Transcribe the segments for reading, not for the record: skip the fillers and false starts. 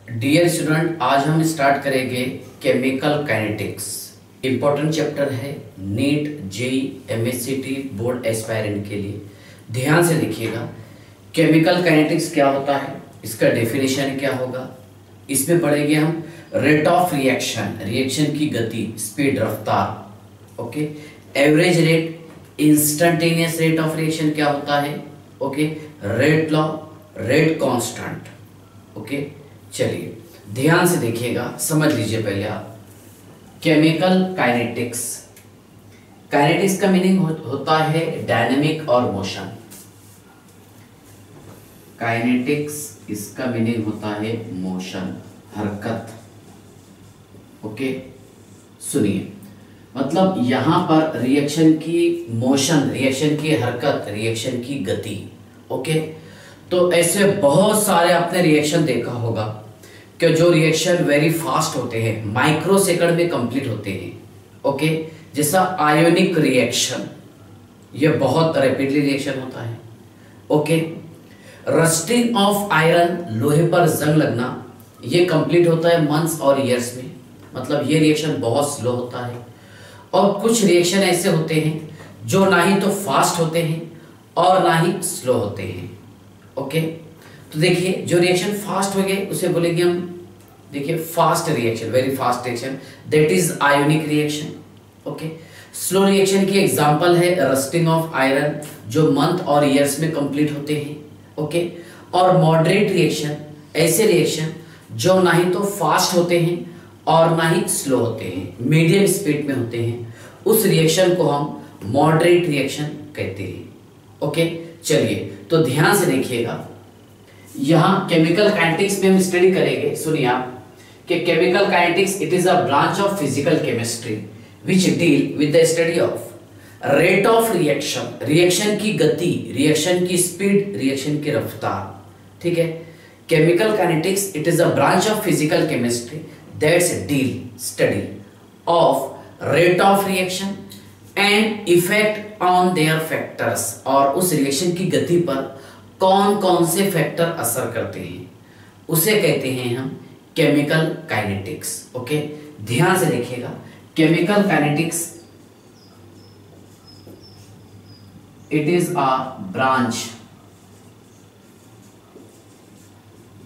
Dear student, आज हम start करेंगे केमिकल काइनेटिक्स। इंपॉर्टेंट चैप्टर है NEET JEE MSCT board aspirant के लिए। ध्यान से देखिएगा, केमिकल काइनेटिक्स क्या होता है, इसका डेफिनेशन क्या होगा। इसमें पढ़ेंगे हम रेट ऑफ रिएक्शन, रिएक्शन की गति, स्पीड, रफ्तार। Okay, average rate, instantaneous rate of reaction क्या होता है। Okay, rate law, rate constant. Okay, चलिए ध्यान से देखिएगा, समझ लीजिए पहले आप केमिकल काइनेटिक्स। काइनेटिक्स का मीनिंग होता है डायनेमिक और मोशन। काइनेटिक्स इसका मीनिंग होता है मोशन, हरकत। ओके, सुनिए, मतलब यहां पर रिएक्शन की मोशन, रिएक्शन की हरकत, रिएक्शन की गति। ओके, तो ऐसे बहुत सारे आपने रिएक्शन देखा होगा कि जो रिएक्शन वेरी फास्ट होते हैं, माइक्रो सेकंड में कंप्लीट होते हैं। ओके, जैसा आयोनिक रिएक्शन, ये बहुत रैपिडली रिएक्शन होता है। ओके, रस्टिंग ऑफ आयरन, लोहे पर जंग लगना, ये कंप्लीट होता है मंथ्स और ईयर्स में। मतलब ये रिएक्शन बहुत स्लो होता है। और कुछ रिएक्शन ऐसे होते हैं जो ना ही तो फास्ट होते हैं और ना ही स्लो होते हैं। ओके, तो देखिए जो रिएक्शन फास्ट हो गए उसे बोलेंगे हम, देखिए fast reaction, very fast reaction, that is ionic reaction. Okay, slow reaction की एग्जांपल है रस्टिंग ऑफ आयरन, जो मंथ और ईयर्स में कंप्लीट होते हैं। ओके, और मॉडरेट रिएक्शन, ऐसे रिएक्शन जो ना ही तो फास्ट होते हैं और ना ही स्लो होते हैं, मीडियम स्पीड में होते हैं, उस रिएक्शन को हम मॉडरेट रिएक्शन कहते हैं। ओके, चलिए तो ध्यान से देखिएगा, यहां केमिकल काइनेटिक्स में हम स्टडी करेंगे। सुनिए आप कि chemical kinetics it is a branch of physical chemistry which deal with the study of rate of reaction, reaction की गति, रिएक्शन की स्पीड, रिएक्शन की रफ्तार। ठीक है, chemical kinetics it is a branch of physical chemistry that's deal study of rate of reaction and effect on their factors, और उस रिएक्शन की गति पर कौन कौन से फैक्टर असर करते हैं, उसे कहते हैं हम केमिकल काइनेटिक्स। ओके, ध्यान से देखिएगा, chemical kinetics it is a branch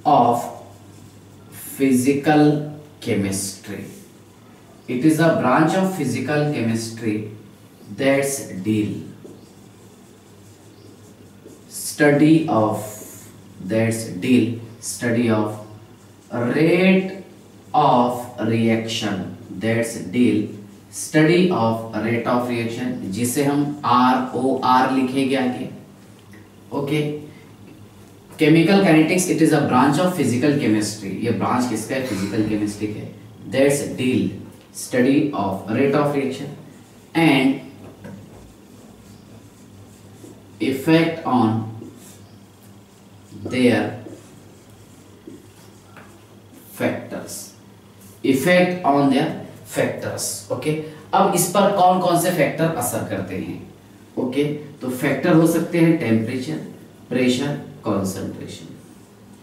of physical chemistry, it is a branch of physical chemistry that's deal study of rate of reaction, that's deal study of rate of reaction, जिसे हम ROR लिखेंगे आगे। Okay, chemical kinetics it is a branch of physical chemistry, ये branch किसका है, physical chemistry है, that's deal study of rate of reaction and effect on their factors, effect on their factors। Okay, अब इस पर कौन कौन से फैक्टर असर करते हैं। ओके, तो फैक्टर हो सकते हैं temperature, pressure, concentration,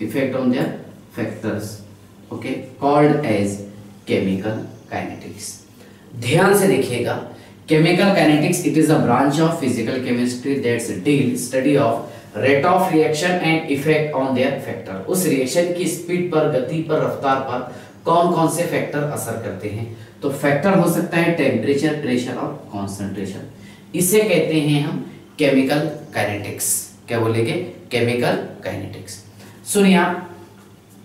effect on their factors. Okay, called as chemical kinetics. ध्यान से देखिएगा, chemical kinetics it is a branch of physical chemistry that's deal study of rate of reaction and effect on their factor, उस रिएक्शन की speed पर, गति पर, रफ्तार पर कौन कौन से फैक्टर असर करते हैं। तो फैक्टर हो सकता है टेम्परेचर, प्रेशर और कॉन्सेंट्रेशन, इसे कहते हैं हम केमिकल काइनेटिक्स। क्या बोलेंगे, केमिकल काइनेटिक्स। सुनिए आप,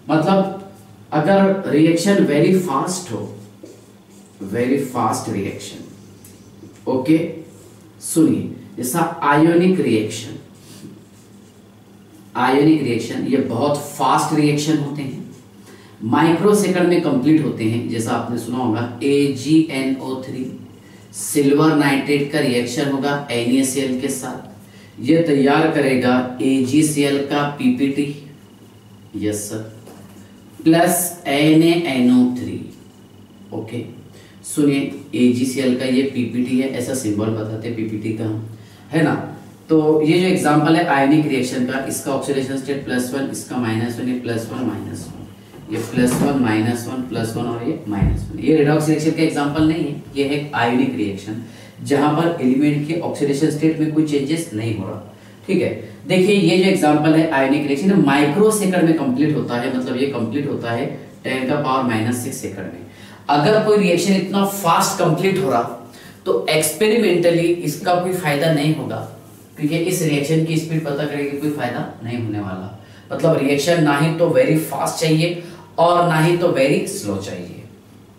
मतलब अगर रिएक्शन वेरी फास्ट हो, वेरी फास्ट रिएक्शन, ओके, सुनिए जैसा आयोनिक रिएक्शन, आयोनिक रिएक्शन ये बहुत फास्ट रिएक्शन होते हैं, माइक्रो सेकंड में कंप्लीट होते हैं। जैसा आपने सुना होगा AgNO3 सिल्वर नाइट्रेट का रिएक्शन होगा NaCl के साथ, ये तैयार करेगा AgCl का PPT, yes sir, plus NaNO3। Okay, सुनिए AgCl का ये PPT है, ऐसा सिंबल बताते हैं PPT का, है ना। तो ये जो एग्जांपल है आयनिक रिएक्शन का, इसका ऑक्सीडेशन स्टेट +1, इसका -1, ये +1 -1, ये +1 -1 +1 और ये -1। ये रेडॉक्स रिएक्शन का एग्जांपल नहीं है, ये है आयोनिक रिएक्शन जहां पर एलिमेंट के ऑक्सीडेशन स्टेट में कोई चेंजेस नहीं हो रहा। ठीक है, देखिए ये जो एग्जांपल है आयोनिक रिएक्शन माइक्रो सेकंड में कंप्लीट होता है, मतलब ये कंप्लीट होता है 10⁻⁻6 सेकंड में। अगर कोई रिएक्शन इतना फास्ट कंप्लीट हो रहा तो एक्सपेरिमेंटली इसका कोई फायदा नहीं होगा, क्योंकि इस रिएक्शन की स्पीड पता करेंगे कोई फायदा नहीं होने वाला। मतलब रिएक्शन ना ही तो वेरी फास्ट चाहिए और ना ही तो वेरी स्लो चाहिए।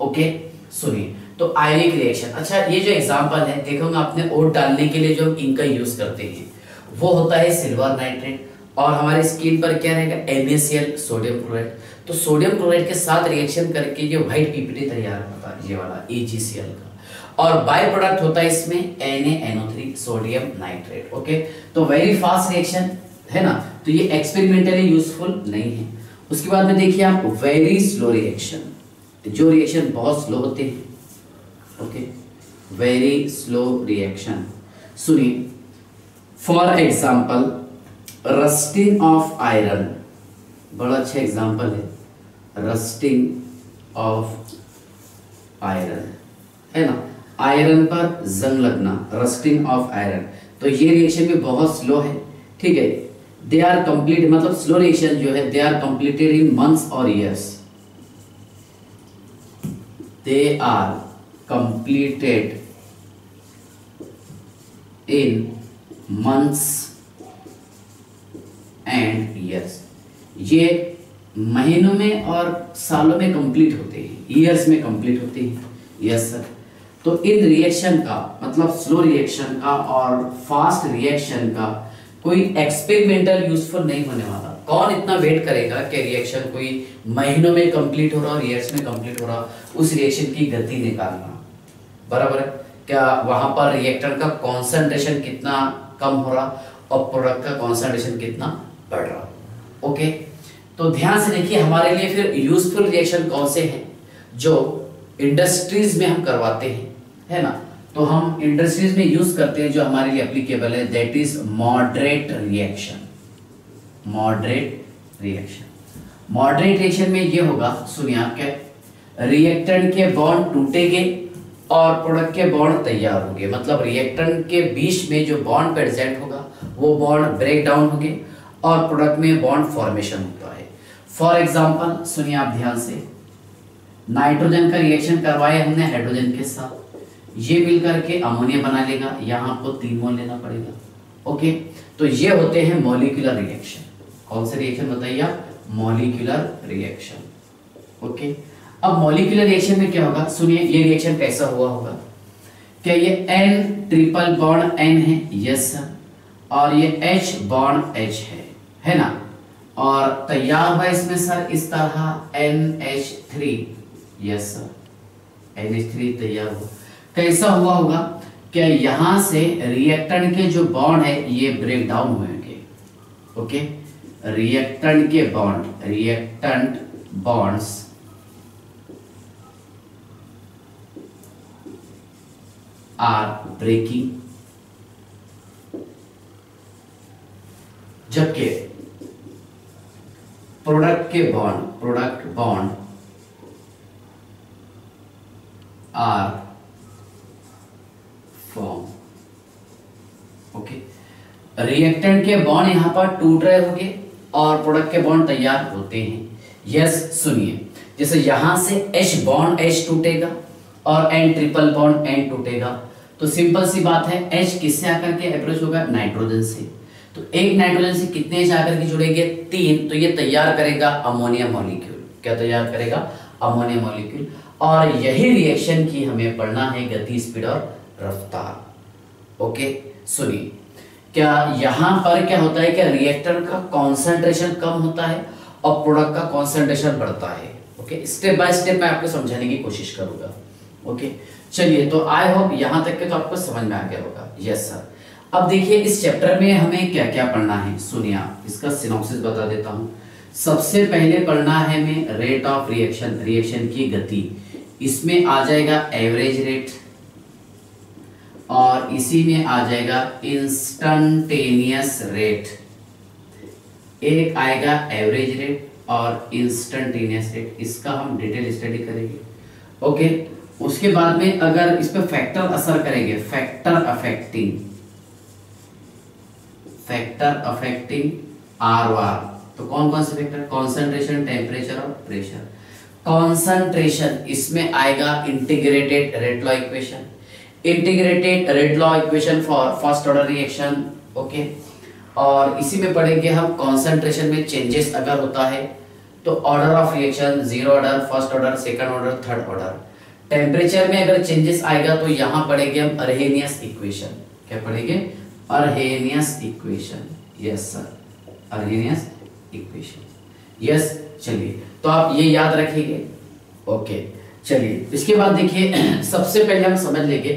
ओके सुनिए, तो आयोनिक रिएक्शन, अच्छा ये जो एग्जांपल है देखोगे आपने ओट डालने के लिए जो इंक का यूज करते हैं वो होता है सिल्वर नाइट्रेट, और हमारे स्किन पर क्या रहेगा NaCl सोडियम क्लोराइड। तो सोडियम क्लोराइड के साथ रिएक्शन करके जो व्हाइट पीपीटी तैयार होता है ये वाला AgCl का, और बाय प्रोडक्ट होता है इसमें NaNO3 सोडियम नाइट्रेट। ओके, तो वेरी फास्ट रिएक्शन है ना, तो ये एक्सपेरिमेंटली यूजफुल नहीं है। उसके बाद में देखिए आप वेरी स्लो रिएक्शन, जो रिएक्शन बहुत स्लो होते हैं। ओके, वेरी स्लो रिएक्शन सुनिए, for example rusting of iron, बड़ा अच्छा एग्जाम्पल है रस्टिंग ऑफ आयरन, है ना, आयरन पर जंग लगना, रस्टिंग ऑफ आयरन। तो ये रिएक्शन भी बहुत स्लो है। ठीक है, दे आर कंप्लीट, मतलब स्लो रिएक्शन जो है they are completed in months और years, they are completed in months and years. ये महीनों में और सालों में कंप्लीट होते हैं, ईयर्स में कंप्लीट होते हैं। यस सर, तो इन रिएक्शन का मतलब स्लो रिएक्शन का और फास्ट रिएक्शन का कोई एक्सपेरिमेंटल यूजफुल नहीं होने वाला। कौन इतना वेट करेगा कि रिएक्शन कोई महीनों में कंप्लीट हो रहा और ईयर्स में कंप्लीट हो रहा, उस रिएक्शन की गति निकालना, बराबर है क्या, वहां पर रिएक्टर का कॉन्सेंट्रेशन कितना कम हो रहा और प्रोडक्ट का कॉन्सेंट्रेशन कितना बढ़ रहा। ओके, तो ध्यान से देखिए हमारे लिए फिर यूजफुल रिएक्शन कौन से हैं जो इंडस्ट्रीज में हम करवाते हैं, है ना। तो हम इंडस्ट्रीज में यूज करते हैं जो हमारे लिए एप्लीकेबल है, that is moderate reaction. Moderate reaction, moderate reaction में ये होगा, सुनिए आप क्या, रिएक्टेंट के बॉन्ड टूटेंगे और प्रोडक्ट के बॉन्ड तैयार होंगे। मतलब रिएक्टेंट के बीच में जो बॉन्ड प्रेजेंट होगा वो बॉन्ड ब्रेक डाउन होंगे और प्रोडक्ट में बॉन्ड फॉर्मेशन होता है। फॉर एग्जांपल सुनिए आप ध्यान से, नाइट्रोजन का रिएक्शन करवाया हमने हाइड्रोजन के साथ, ये मिलकर के अमोनिया बना लेगा, यहाँ आपको 3 मोल लेना पड़ेगा। ओके, तो ये होते हैं मॉलिक्यूलर रिएक्शन। कौन से रिएक्शन बताइए आप, मॉलिक्यूलर रिएक्शन। ओके, अब मॉलिक्यूलर रिएक्शन में क्या होगा, सुनिए ये रिएक्शन कैसा हुआ होगा, क्या ये N ट्रिपल बॉन्ड N है, यस सर, और ये H बॉन्ड H है ना, और तैयार हुआ इसमें सर इस तरह NH3, यस सर, NH3 तैयार हुआ। कैसा हुआ होगा, क्या यहाँ से रिएक्टेंट के जो बॉन्ड है ये ब्रेक डाउन होंगे। ओके, रिएक्टेंट के bond, reactant bonds are breaking, जबकि product bond are form. Okay, reactant के बॉन्ड यहां पर टूट रहे होंगे और प्रोडक्ट के बॉन्ड तैयार होते हैं। यस सुनिए, जैसे यहां से H बॉन्ड H टूटेगा और N ट्रिपल बॉन्ड N टूटेगा, तो सिंपल सी बात है H किससे आकर के अप्रोच होगा, नाइट्रोजन से। तो एक नाइट्रोजन से कितने H आकर के जुड़ेंगे, 3, तो ये तैयार करेगा अमोनिया मॉलिक्यूल। क्या तैयार करेगा, अमोनिया मॉलिक्यूल। और यही रिएक्शन की हमें पढ़ना है गति, स्पीड और रफ्तार। ओके सुनिए, क्या यहां पर क्या होता है, क्या रिएक्टर का कॉन्सेंट्रेशन कम होता है और प्रोडक्ट का कॉन्सेंट्रेशन बढ़ता है। ओके, स्टेप बाय स्टेप मैं आपको समझाने की कोशिश करूंगा। ओके चलिए, तो आई होप यहां तक के तो आपको समझ में आ गया होगा। यस सर, अब देखिए इस चैप्टर में हमें क्या क्या पढ़ना है, सुनिए आप, इसका सिनॉप्सिस बता देता हूं। सबसे पहले पढ़ना है हमें रेट ऑफ रिएक्शन, रिएक्शन की गति। इसमें आ जाएगा एवरेज रेट और इसी में आ जाएगा इंस्टंटेनियस रेट। एक आएगा एवरेज रेट और इंस्टेंटेनियस रेट, इसका हम डिटेल स्टडी करेंगे। ओके, उसके बाद में अगर इस पे फैक्टर असर करेंगे, फैक्टर अफेक्टिंग आर वार, तो कौन कौन से फैक्टर, कॉन्सेंट्रेशन, टेम्परेचर और प्रेशर। कॉन्सेंट्रेशन इसमें आएगा integrated rate law equation, integrated rate law equation for first order reaction. Okay, और इसी में पढ़ेंगे हम कॉन्सेंट्रेशन में चेंजेस अगर होता है तो order of reaction, zero order, first order, second order, third order. Temperature में अगर चेंजेस आएगा तो यहां पढ़ेंगे हम अर्हेनियस इक्वेशन। क्या पढ़ेंगे, Arrhenius equation. Yes sir, Arrhenius equation. Yes, चलिए तो आप ये याद रखिए। ओके, चलिए इसके बाद देखिए सबसे पहले हम समझ लेंगे,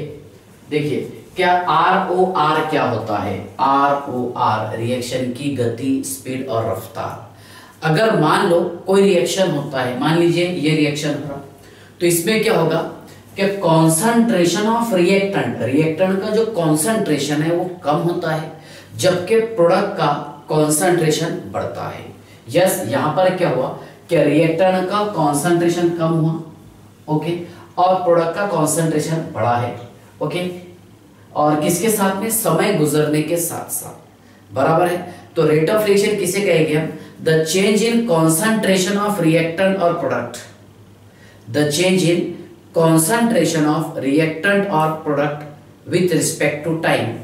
देखिए क्या आर ओ आर क्या होता है। आर ओ आर रिएक्शन की गति, स्पीड और रफ्तार। अगर मान लो कोई रिएक्शन होता है, मान लीजिए ये रिएक्शन हो रहा, तो इसमें क्या होगा कि कॉन्सेंट्रेशन ऑफ रिएक्टेंट, रिएक्टेंट का जो कॉन्सेंट्रेशन है वो कम होता है, जबकि प्रोडक्ट का कॉन्सेंट्रेशन बढ़ता है। यस, यहां पर क्या हुआ कि रिएक्टेंट का कॉन्सेंट्रेशन कम हुआ, ओके, और प्रोडक्ट का कॉन्सेंट्रेशन बढ़ा है। ओके, और किसके साथ में, समय गुजरने के साथ साथ, बराबर है। तो रेट ऑफ रिएक्शन किसे कहेंगे हम, the change in concentration of reactant और product, the change in concentration of reactant और product with respect to time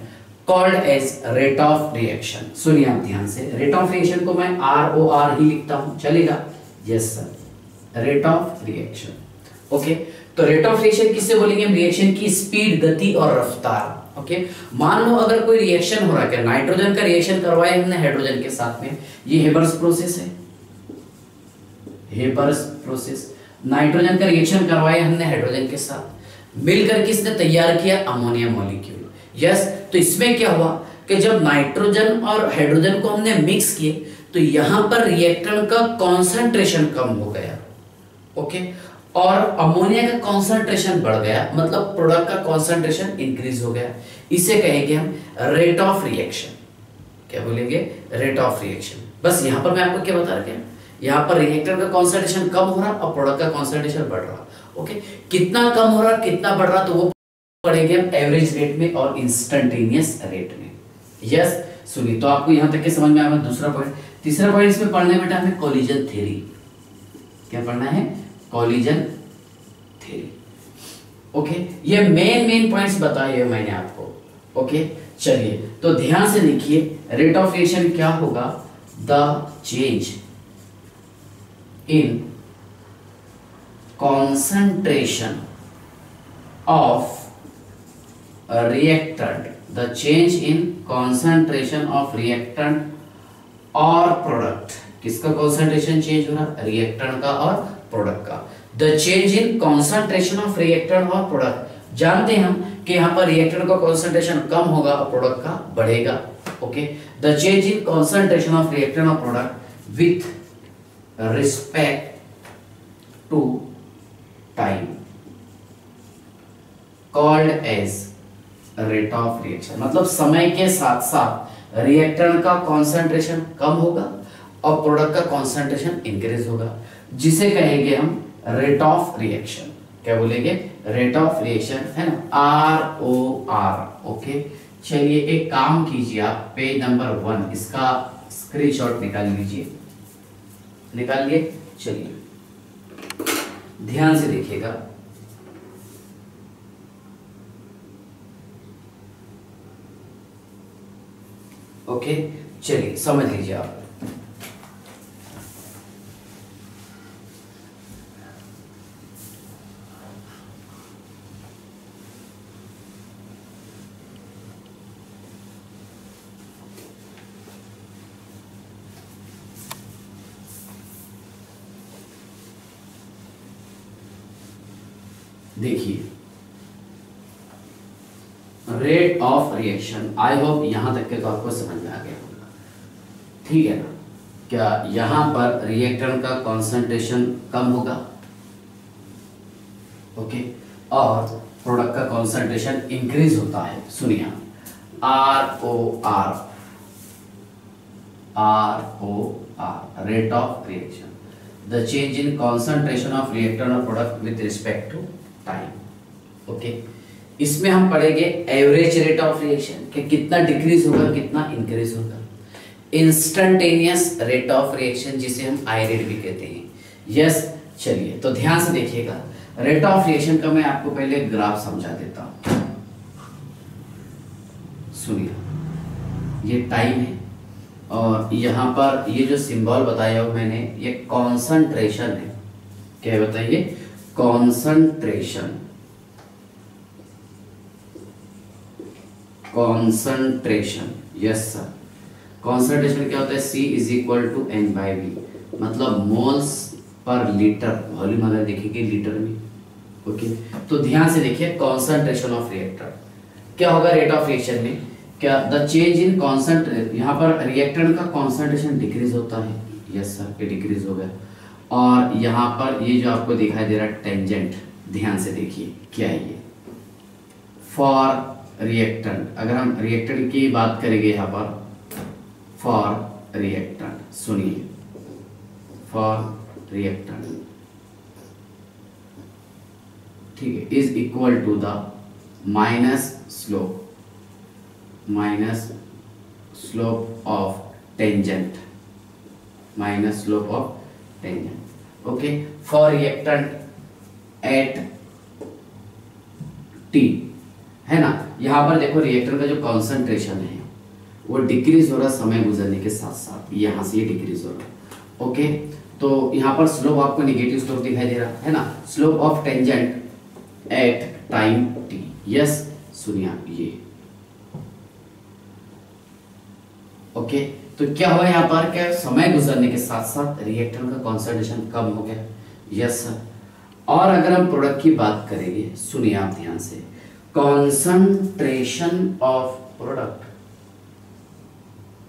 called as rate of reaction. सुनिए आप ध्यान से, रेट ऑफ रिएक्शन को मैं आर ओ आर ही लिखता हूं, चलेगा। Yes sir, rate of reaction. Okay, तो रेट ऑफ रिएक्शन किससे बोलेंगे, रिएक्शन की स्पीड, गति और रफ्तार। ओके, मान लो अगर कोई रिएक्शन हो रहा है, नाइट्रोजन का रिएक्शन करवाया हमने हाइड्रोजन के साथ में, ये हेबर्स प्रोसेस है, हेबर्स प्रोसेस। नाइट्रोजन का रिएक्शन करवाया हमने हाइड्रोजन के साथ, मिलकर किसने तैयार किया, अमोनिया मॉलिक्यूल। यस, तो इसमें क्या हुआ कि जब नाइट्रोजन और हाइड्रोजन को हमने मिक्स किए तो यहां पर रिएक्टेंट का कॉन्सेंट्रेशन कम हो गया। ओके, और अमोनिया का कॉन्सेंट्रेशन बढ़ गया, मतलब प्रोडक्ट का कॉन्सेंट्रेशन इंक्रीज हो गया। इसे कहेंगे हम रेट ऑफ रिएक्शन। क्या बोलेंगे, रेट ऑफ रिएक्शन। बस यहां पर मैं आपको क्या बता रहा हूं, यहां पर रिएक्टेंट का कॉन्सेंट्रेशन कम हो रहा और प्रोडक्ट का कॉन्सेंट्रेशन बढ़ रहा। ओके, कितना कम हो रहा, कितना बढ़ रहा, तो वो पढ़ेंगे हम एवरेज रेट में और इंस्टेंटेनियस रेट में। यस, सुनिए, तो आपको यहां तक के समझ में आया। दूसरा पॉइंट, तीसरा पॉइंट इसमें पढ़ने बेटा हमें कोलिजन थ्योरी। क्या पढ़ना है, कोलिजन थ्योरी। ओके, ये मेन पॉइंट्स बताए हैं मैंने आपको। ओके, चलिए तो ध्यान से देखिए, रेट ऑफ रिएक्शन क्या होगा, the change in concentration of reactant, the change in concentration of reactant और प्रोडक्ट, किसका कॉन्सेंट्रेशन चेंज हो रहा, रिएक्टेंट का और प्रोडक्ट का। The change in concentration of reactant और प्रोडक्ट, जानते हैं हम कि यहाँ पर रिएक्टेंट का कॉन्सेंट्रेशन कम होगा और प्रोडक्ट का बढ़ेगा। Okay, the change in concentration of reactant और product with respect to time called as rate of reaction. मतलब समय के साथ साथ रिएक्टेंट का कॉन्सेंट्रेशन कम होगा और प्रोडक्ट का कॉन्सेंट्रेशन इंक्रीज होगा, जिसे कहेंगे हम रेट ऑफ रिएक्शन। क्या बोलेंगे, रेट ऑफ रिएक्शन, है ना, आर ओ आर। ओके, चलिए एक काम कीजिए, आप पेज नंबर 1 इसका स्क्रीनशॉट निकाल लीजिए, निकाल लिए। चलिए ध्यान से देखिएगा, ओके, चलिए समझ लीजिए आप। देखिए, rate of reaction, I hope यहां तक के तो आपको समझ में आ गया होगा, ठीक है ना। क्या यहां पर रिएक्टेंट का कॉन्सेंट्रेशन कम होगा, ओके, और प्रोडक्ट का कॉन्सेंट्रेशन इंक्रीज होता है। सुनिए, R O R, R O R, rate of reaction. The change in concentration of reactant और product with respect to time. Okay, इसमें हम पढ़ेंगे एवरेज रेट ऑफ रिएक्शन कि कितना डिक्रीज होगा कितना इंक्रीज होगा। इंस्टंटेनियस रेट ऑफ रिएक्शन जिसे हम आई रेट भी कहते हैं। यस, चलिए तो ध्यान से देखिएगा। रेट ऑफ रिएक्शन का मैं आपको पहले ग्राफ समझा देता हूं। सुनिए, ये टाइम है और यहां पर ये जो सिंबल बताया हो मैंने, ये कॉन्सेंट्रेशन है। क्या बताइए? Concentration. Concentration, yes sir. Concentration क्या होता है? C is equal to N/V, मतलब मोल्स पर लीटर। वॉल्यूम अगर देखेंगे लीटर में। ओके, तो ध्यान से देखिए, कॉन्सेंट्रेशन ऑफ रिएक्टर क्या होगा रेट ऑफ रिएक्शन में? क्या द चेंज इन कॉन्सेंट्रेशन, यहाँ पर रिएक्टेंट का कॉन्सेंट्रेशन डिक्रीज होता है। यस सर, ये डिक्रीज हो गया। और यहाँ पर ये जो आपको दिखाई दे रहा है टेंजेंट, ध्यान से देखिए क्या है ये। फॉर रिएक्टेंट, अगर हम रिएक्टेंट की बात करेंगे यहाँ पर, फॉर रिएक्टेंट, सुनिए, फॉर रिएक्टेंट, ठीक है, is equal to the minus slope of tangent, minus slope of tangent. Okay, for reactant at T, है ना। यहां पर देखो रिएक्टेंट का जो कॉन्सेंट्रेशन है वो डिक्रीज हो रहा समय गुजरने के साथ साथ, यहां से ये डिक्रीज हो रहा। ओके, तो यहां पर स्लोप आपको नेगेटिव स्लोप दिखाई दे रहा है ना, slope of tangent at time T. Yes, सुनिए आप ये। ओके, तो क्या हुआ यहाँ पर? क्या समय गुजरने के साथ साथ रिएक्टेंट का कॉन्सेंट्रेशन कम हो गया। Yes sir. और अगर हम प्रोडक्ट की बात करेंगे, सुनिए आप ध्यान से, कॉन्सेंट्रेशन ऑफ प्रोडक्ट,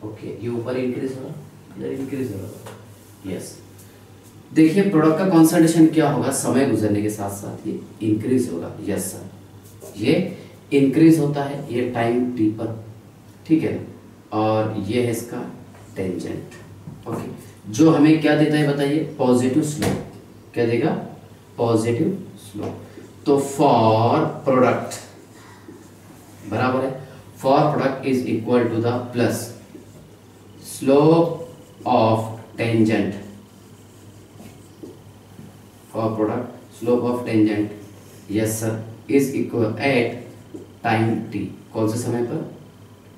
ओके, ये ऊपर इंक्रीज हो रहा, इधर इंक्रीज हो रहा। यस, देखिए प्रोडक्ट का कॉन्सेंट्रेशन क्या होगा? समय गुजरने के साथ साथ ये इंक्रीज होगा। यस सर, ये इंक्रीज होता है, ये टाइम टी पर, ठीक है। और ये है इसका टेंजेंट। ओके, जो हमें क्या देता है बताइए? Positive slope. क्या देगा? Positive slope. तो फॉर प्रोडक्ट बराबर है, for product is equal to the plus slope of tangent, for product slope of tangent, yes sir, is equal at time T. कौन से समय पर?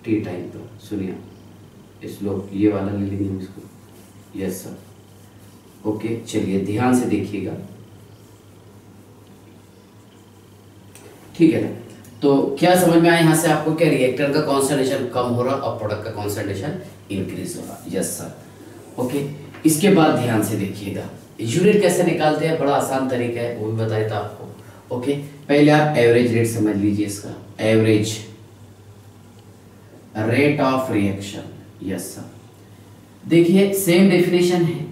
टी टाइम पर। सुनिए, स्लोप ये वाला ले लेंगे हम इसको। Yes sir. ओके, चलिए ध्यान से देखिएगा, ठीक है ना। तो क्या समझ में आया यहाँ से आपको? क्या रिएक्टर का कॉन्सेंट्रेशन कम हो रहा और प्रोडक्ट का कॉन्सेंट्रेशन इंक्रीज हो रहा। Yes sir. ओके, इसके बाद ध्यान से देखिएगा, यूनिट कैसे निकालते हैं? बड़ा आसान तरीका है, वो भी बताया था आपको। ओके, पहले आप एवरेज रेट समझ लीजिए इसका, average rate of reaction. Yes sir. देखिए सेम डेफिनेशन है,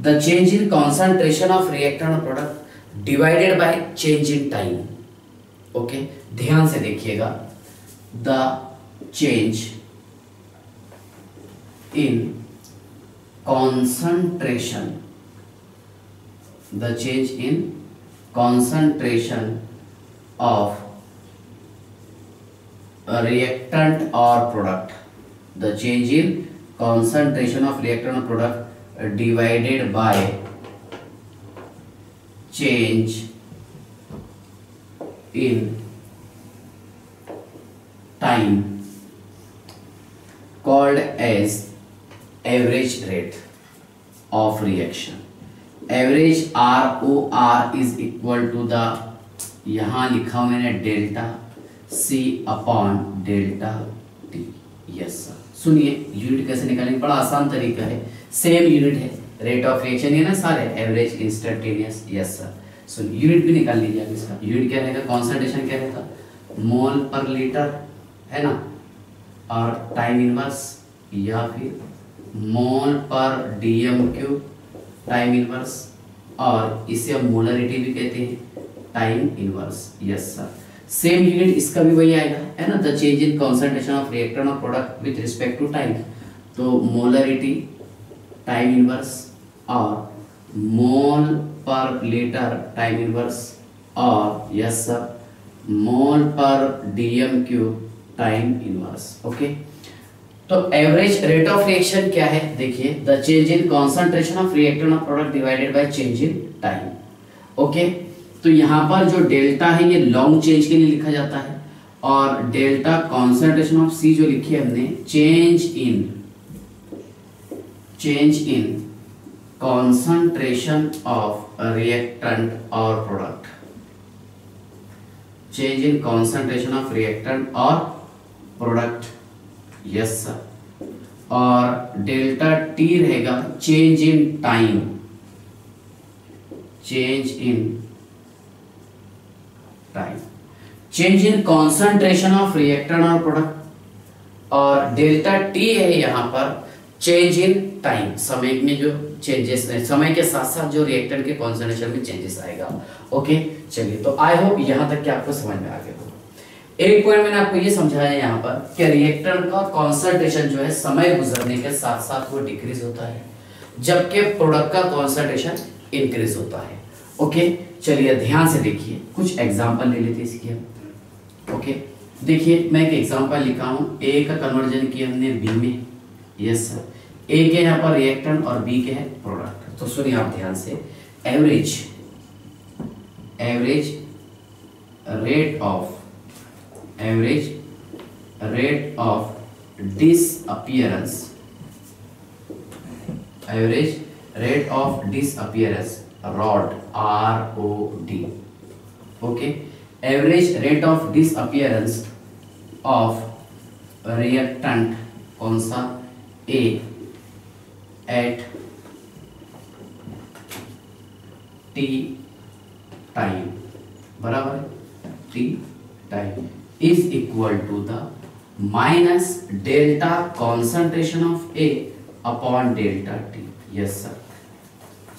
the change in concentration of reactant और product divided by change in time. Okay, ध्यान से देखिएगा, the change in concentration, the change in concentration of reactant or product, the change in concentration of reactant or product divided by change in time called as average rate of reaction. Average ROR is equal to the, यहाँ लिखा हुआ मैंने delta C upon delta T. Yes sir. सुनिए unit कैसे निकालेंगे, बड़ा आसान तरीका है, सेम यूनिट है, रेट ऑफ रिएक्शन है ना सारे, एवरेज, इंस्टेंटेनियस। Yes sir. सुनिए यूनिट भी निकाल लीजिए आप इसका। यूनिट क्या रहेगा? कॉन्सेंट्रेशन क्या रहेगा? मोल पर लीटर, है ना, और टाइम इनवर्स या फिर मोल per DM cube time inverse, और इसे हम मोलरिटी भी कहते हैं, time inverse. Yes sir. Same unit इसका भी वही आएगा, है ना, the change in concentration of reactant और product with respect to time. तो मोलरिटी, टाइम इनवर्स और mole per litre time inverse और yes sir mole per DM cube time inverse. Okay, तो एवरेज रेट ऑफ रिएक्शन क्या है, देखिए the change in concentration of reactant of product divided by change in time. Okay, तो यहाँ पर जो delta है ये लॉन्ग चेंज के लिए लिखा जाता है और डेल्टा कॉन्सेंट्रेशन ऑफ सी जो लिखी है हमने change in concentration of reactant और product, change in concentration of reactant और प्रोडक्ट, यस सर। और डेल्टा टी रहेगा change in time, change in concentration of reactant और प्रोडक्ट और डेल्टा टी है यहाँ पर चेंज इन टाइम, समय में जो चेंजेस है, समय के साथ साथ जो रिएक्टेंट के कॉन्सेंट्रेशन में चेंजेस आएगा। ओके, चलिए तो आई होप यहाँ तक कि आपको समझ में आ गया होगा। एक पॉइंट मैंने आपको ये समझाया यहाँ पर कि रिएक्टेंट का कॉन्सेंट्रेशन जो है समय गुजरने के साथ साथ वो डिक्रीज होता है, जबकि प्रोडक्ट का कॉन्सेंट्रेशन इंक्रीज होता है। ओके, चलिए ध्यान से देखिए, कुछ एग्जांपल ले लेते हैं इसकी हम। ओके, देखिए मैं एक एग्जांपल लिखा हूँ, ए का कन्वर्जन किया हमने बी में, यस सर। ए के यहाँ पर रिएक्टेंट और बी के है प्रोडक्ट। तो सुनिए आप ध्यान से, average rate of disappearance ROD ROD। Okay, average rate of disappearance of reactant कौन सा A एट T टाइम, बराबर T time is equal to the minus delta concentration of A upon delta T। Yes sir,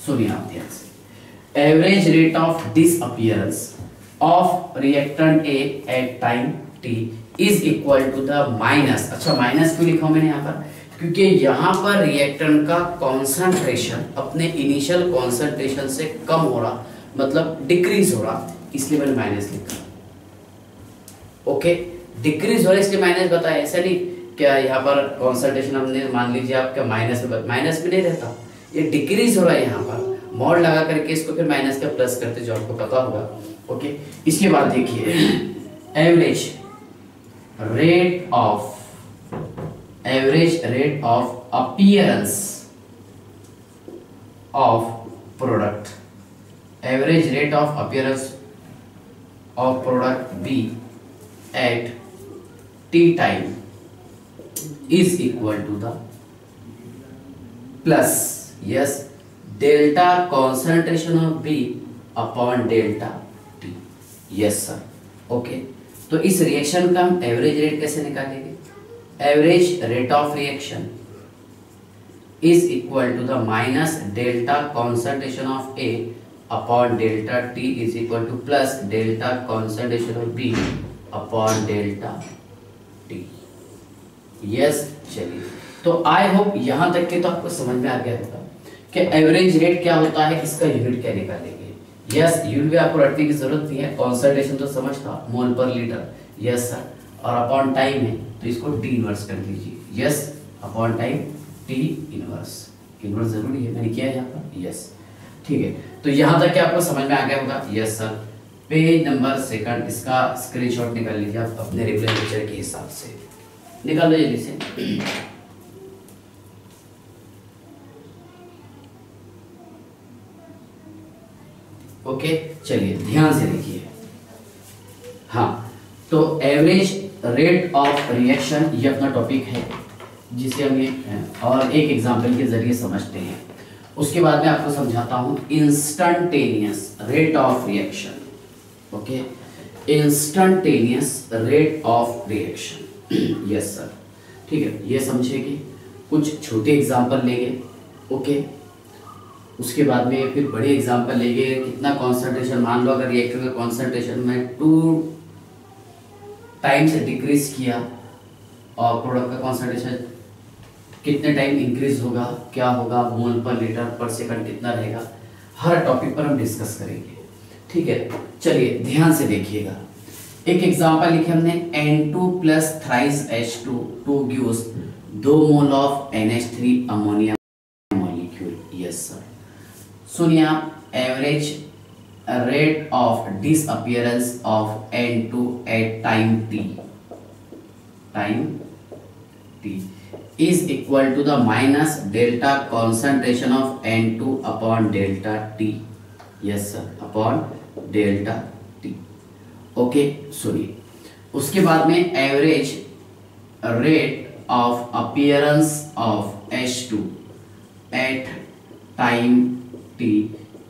सुनिए आप ध्यान से, average rate of disappearance of reactant A at time T is equal to the minus, अच्छा minus क्यों लिखा मैंने यहाँ पर, क्योंकि यहाँ पर रिएक्टेंट का कॉन्सेंट्रेशन अपने इनिशियल कॉन्सेंट्रेशन से कम हो रहा, मतलब डिक्रीज हो रहा, इसलिए मैंने माइनस लिखा। ओके, डिक्रीज हो रहा है इसलिए माइनस बताया, ऐसा नहीं क्या यहाँ पर कॉन्सेंट्रेशन हमने मान लीजिए आपका माइनस में नहीं रहता, ये डिक्रीज हो रहा है, यहाँ पर मॉड लगा करके इसको फिर माइनस का प्लस करते जो आपको पता होगा। ओके, इसके बाद देखिए average rate of appearance of product, average rate of appearance of product B at T time is equal to the plus, yes, delta concentration of B upon delta T। Yes sir. Okay, तो इस reaction का हम average rate कैसे निकालेंगे, average rate of reaction is equal to the minus delta concentration of A upon delta T is equal to plus delta concentration of B upon delta T। Yes, चलिए तो आई hope यहां तक के तो आपको समझ में आ गया होगा कि एवरेज रेट क्या होता है, इसका यूनिट क्या निकालेंगे। यस, यूनिट भी आपको रटने की जरूरत नहीं है, कॉन्सेंट्रेशन तो समझता, मोल पर लीटर, यस सर, और अपॉन टाइम है तो इसको टी इनवर्स कर दीजिए, yes, upon time T inverse जरूरी है, मैंने किया है यहाँ पर, यस, ठीक है। तो यहाँ तक आपको समझ में आ गया होगा, यस सर। पेज नंबर 2 इसका स्क्रीनशॉट निकाल लीजिए आप अपने रेगुलर लेक्चर के हिसाब से, निकाल लो जल्दी से। ओके, चलिए ध्यान से देखिए, हाँ, तो एवरेज रेट ऑफ रिएक्शन ये अपना टॉपिक है जिसे हम ये और एक एग्जांपल के जरिए समझते हैं। उसके बाद में आपको समझाता हूं instantaneous rate of reaction. Okay, instantaneous rate of reaction, yes sir, ठीक है, ये समझेंगे, कुछ छोटे एग्जांपल लेंगे। ओके, उसके बाद में फिर बड़े एग्जांपल लेंगे, कितना कॉन्सेंट्रेशन, मान लो अगर रिएक्टर का कॉन्सेंट्रेशन में 2 टाइम्स डिक्रीज किया और प्रोडक्ट का कॉन्सेंट्रेशन कितने टाइम इंक्रीज होगा, क्या होगा, मोल पर लीटर पर सेकंड कितना रहेगा, हर टॉपिक पर हम डिस्कस करेंगे, ठीक है। चलिए ध्यान से देखिएगा, एक एग्जांपल लिखे हमने N2 plus thrice H2 two gives 2 mole of NH3 ammonia molecule. Yes sir. सुनिए आप, average rate of disappearance of N2 at time t is equal to the minus delta concentration of N2 upon delta t। yes sir, upon delta t। Okay सुनिए, उसके बाद में average rate of appearance of H2 at time t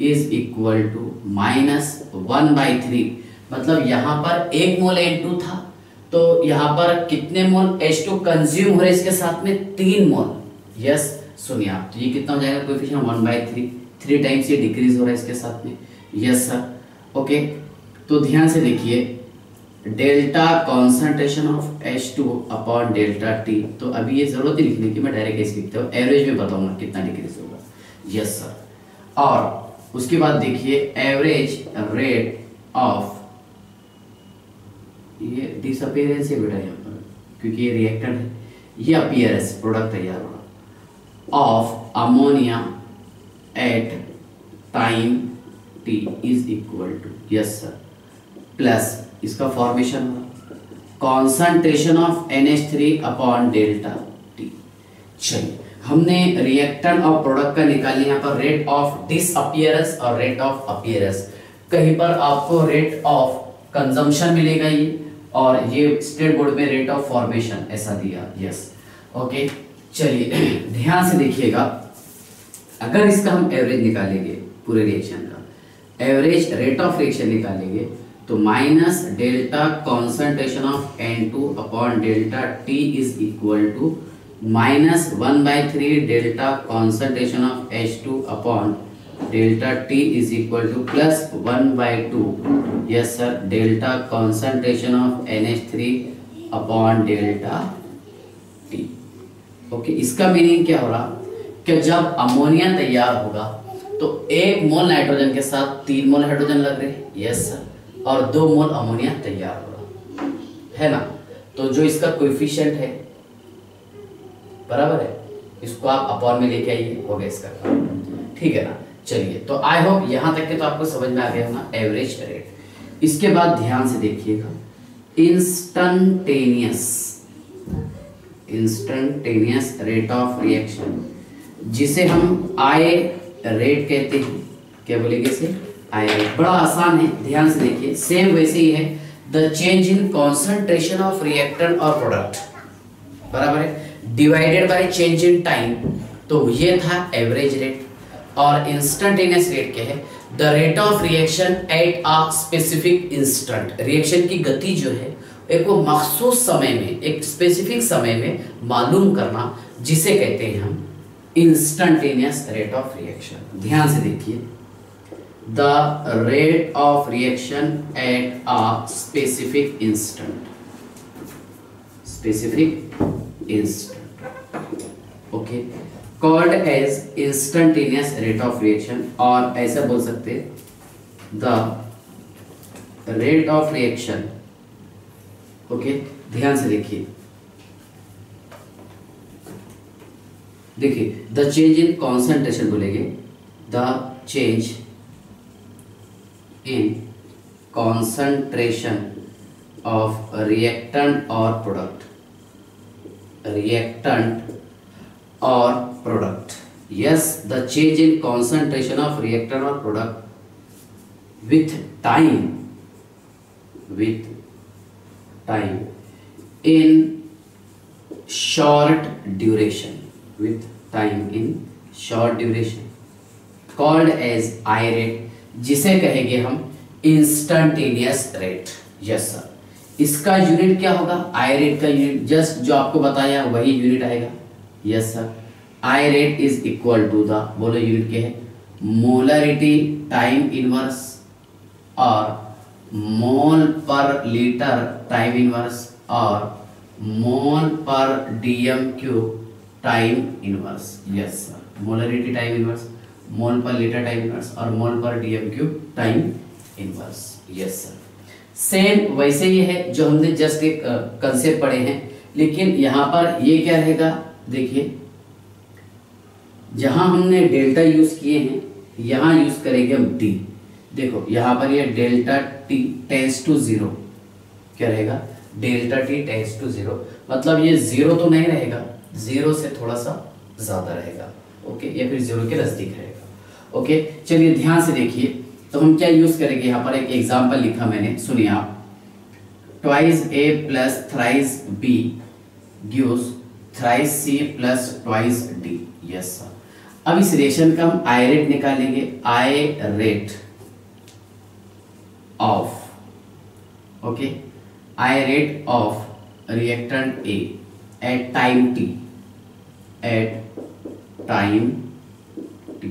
is equal to -1/3। मतलब यहाँ पर 1 मोल N2 था, तो यहाँ पर कितने मोल H2 कंज्यूम हो रहे इसके साथ में 3 मोल। यस सुनिए आप, तो ये कितना हो जाएगा कोएफिशिएंट 1/3, 3 टाइम्स ये डिक्रीज हो रहा है इसके साथ में। Yes sir. ओके, तो ध्यान से देखिए, delta concentration of H2 upon delta T। तो अभी ये जरूरत नहीं लिखने की, मैं डायरेक्ट ऐसे लिखता हूँ, एवरेज में बताऊंगा कितना डिक्रीज होगा। Yes sir. और उसके बाद देखिए एवरेज रेट ऑफ, ये डिसअपीयरेंस है बेटा यहाँ पर, क्योंकि ये रिएक्टेंट है, ये अपीयरेंस प्रोडक्ट तैयार हो रहा of ammonia at time t is equal to, yes sir, plus इसका फॉर्मेशन हुआ concentration of NH3 upon delta t। चलिए हमने रिएक्टेंट और प्रोडक्ट का निकाल लिया, यहाँ पर रेट ऑफ डिसअपीयरेंस और रेट ऑफ अपीयरेंस। कहीं पर आपको रेट ऑफ कंजम्पशन मिलेगा ये, और ये स्टेट बोर्ड में रेट ऑफ फॉर्मेशन ऐसा दिया। यस ओके, चलिए ध्यान से देखिएगा, अगर इसका हम एवरेज निकालेंगे पूरे रिएक्शन का, एवरेज रेट ऑफ रिएक्शन निकालेंगे, तो minus delta concentration of N2 upon delta T is equal to -1/3 delta concentration of H2 upon delta T is equal to plus 1/2, yes sir, delta concentration of NH3 upon delta T। Okay, इसका meaning क्या हो रहा कि जब ammonia तैयार होगा तो 1 mole nitrogen के साथ 3 मोल हाइड्रोजन लग रहे हैं, यस सर, और 2 मोल अमोनिया तैयार हो रहा है ना। तो जो इसका कोएफिशिएंट है बराबर है, इसको आप अपॉन में लेके आइए, हो गया इसका काम, ठीक है ना। चलिए, तो आई होप यहां तक के तो आपको समझ में आ गया होगा एवरेज रेट। इसके बाद ध्यान से देखिएगा, इंस्टंटेनियस रेट ऑफ रिएक्शन, जिसे हम आई रेट कहते हैं। क्या बोलेंगे इसे? आई रेट। बड़ा आसान है, ध्यान से देखिए, सेम वैसे ही है, the change in concentration of reactant और प्रोडक्ट, बराबर है, divided by change in time. तो ये था एवरेज रेट। और इंस्टेंटेनियस रेट क्या है? The rate of reaction at a specific instant. Reaction की गति जो है एक वो मखसूस समय में, एक स्पेसिफिक समय में मालूम करना, जिसे कहते हैं हम इंस्टेंटेनियस रेट ऑफ रिएक्शन। ध्यान से देखिए, the rate of reaction at a specific instant, specific instant, okay, called as instantaneous rate of reaction. और ऐसा बोल सकते हैं the rate of reaction, okay, ध्यान से देखिए, देखिए द चेंज इन कॉन्सेंट्रेशन बोलेंगे, the change in concentration of reactant और प्रोडक्ट, रिएक्टेंट और product, yes, the change in concentration of reactant or product with time in short duration, with time in short duration, called as I rate, जिसे कहेंगे हम instantaneous rate. Yes sir, इसका unit क्या होगा? I rate का unit just जो आपको बताया वही यूनिट आएगा। Yes sir, I rate is equal to the, बोलो यूनिट क्या है? मोलरिटी टाइम इनवर्स और mole per litre time inverse और mole per DM cube time inverse. Yes sir, molarity time inverse, mole per litre time inverse और mole per DM cube time inverse. Yes sir, same वैसे ही है जो हमने just एक concept पढ़े हैं, लेकिन यहाँ पर ये क्या रहेगा, देखिए जहां हमने डेल्टा यूज किए हैं यहां यूज करेंगे हम टी। देखो यहाँ पर ये delta T tends to zero, क्या रहेगा, delta T tends to zero, मतलब ये जीरो तो नहीं रहेगा, जीरो से थोड़ा सा ज्यादा रहेगा, ओके, या फिर जीरो के नजदीक रहेगा। ओके, चलिए ध्यान से देखिए, तो हम क्या यूज करेंगे, यहाँ पर एक एग्जांपल लिखा मैंने, सुनिए आप, twice A plus thrice B gives thrice C plus twice D. Yes sir, अब इस रिएक्शन का हम आई रेट निकालेंगे, I rate of, okay, I rate of reactant A at time T, at time T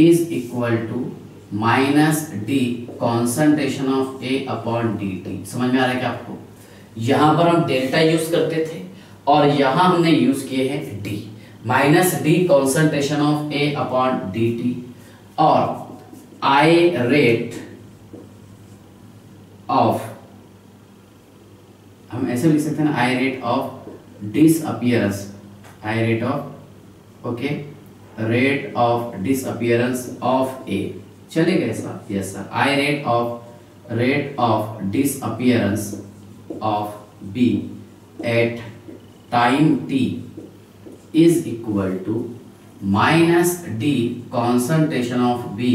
is equal to minus D concentration of A upon D T. समझ में आ रहा है क्या आपको, यहां पर हम डेल्टा यूज करते थे और यहां हमने यूज किए हैं D, minus D concentration of A upon D T, और आई रेट ऑफ, हम ऐसे लिख सकते हैं ना, I rate of disappearance, I rate of, okay, rate of disappearance of A, चलेगा ऐसा, yes sir, I rate of disappearance of B at time T is equal to minus d concentration of B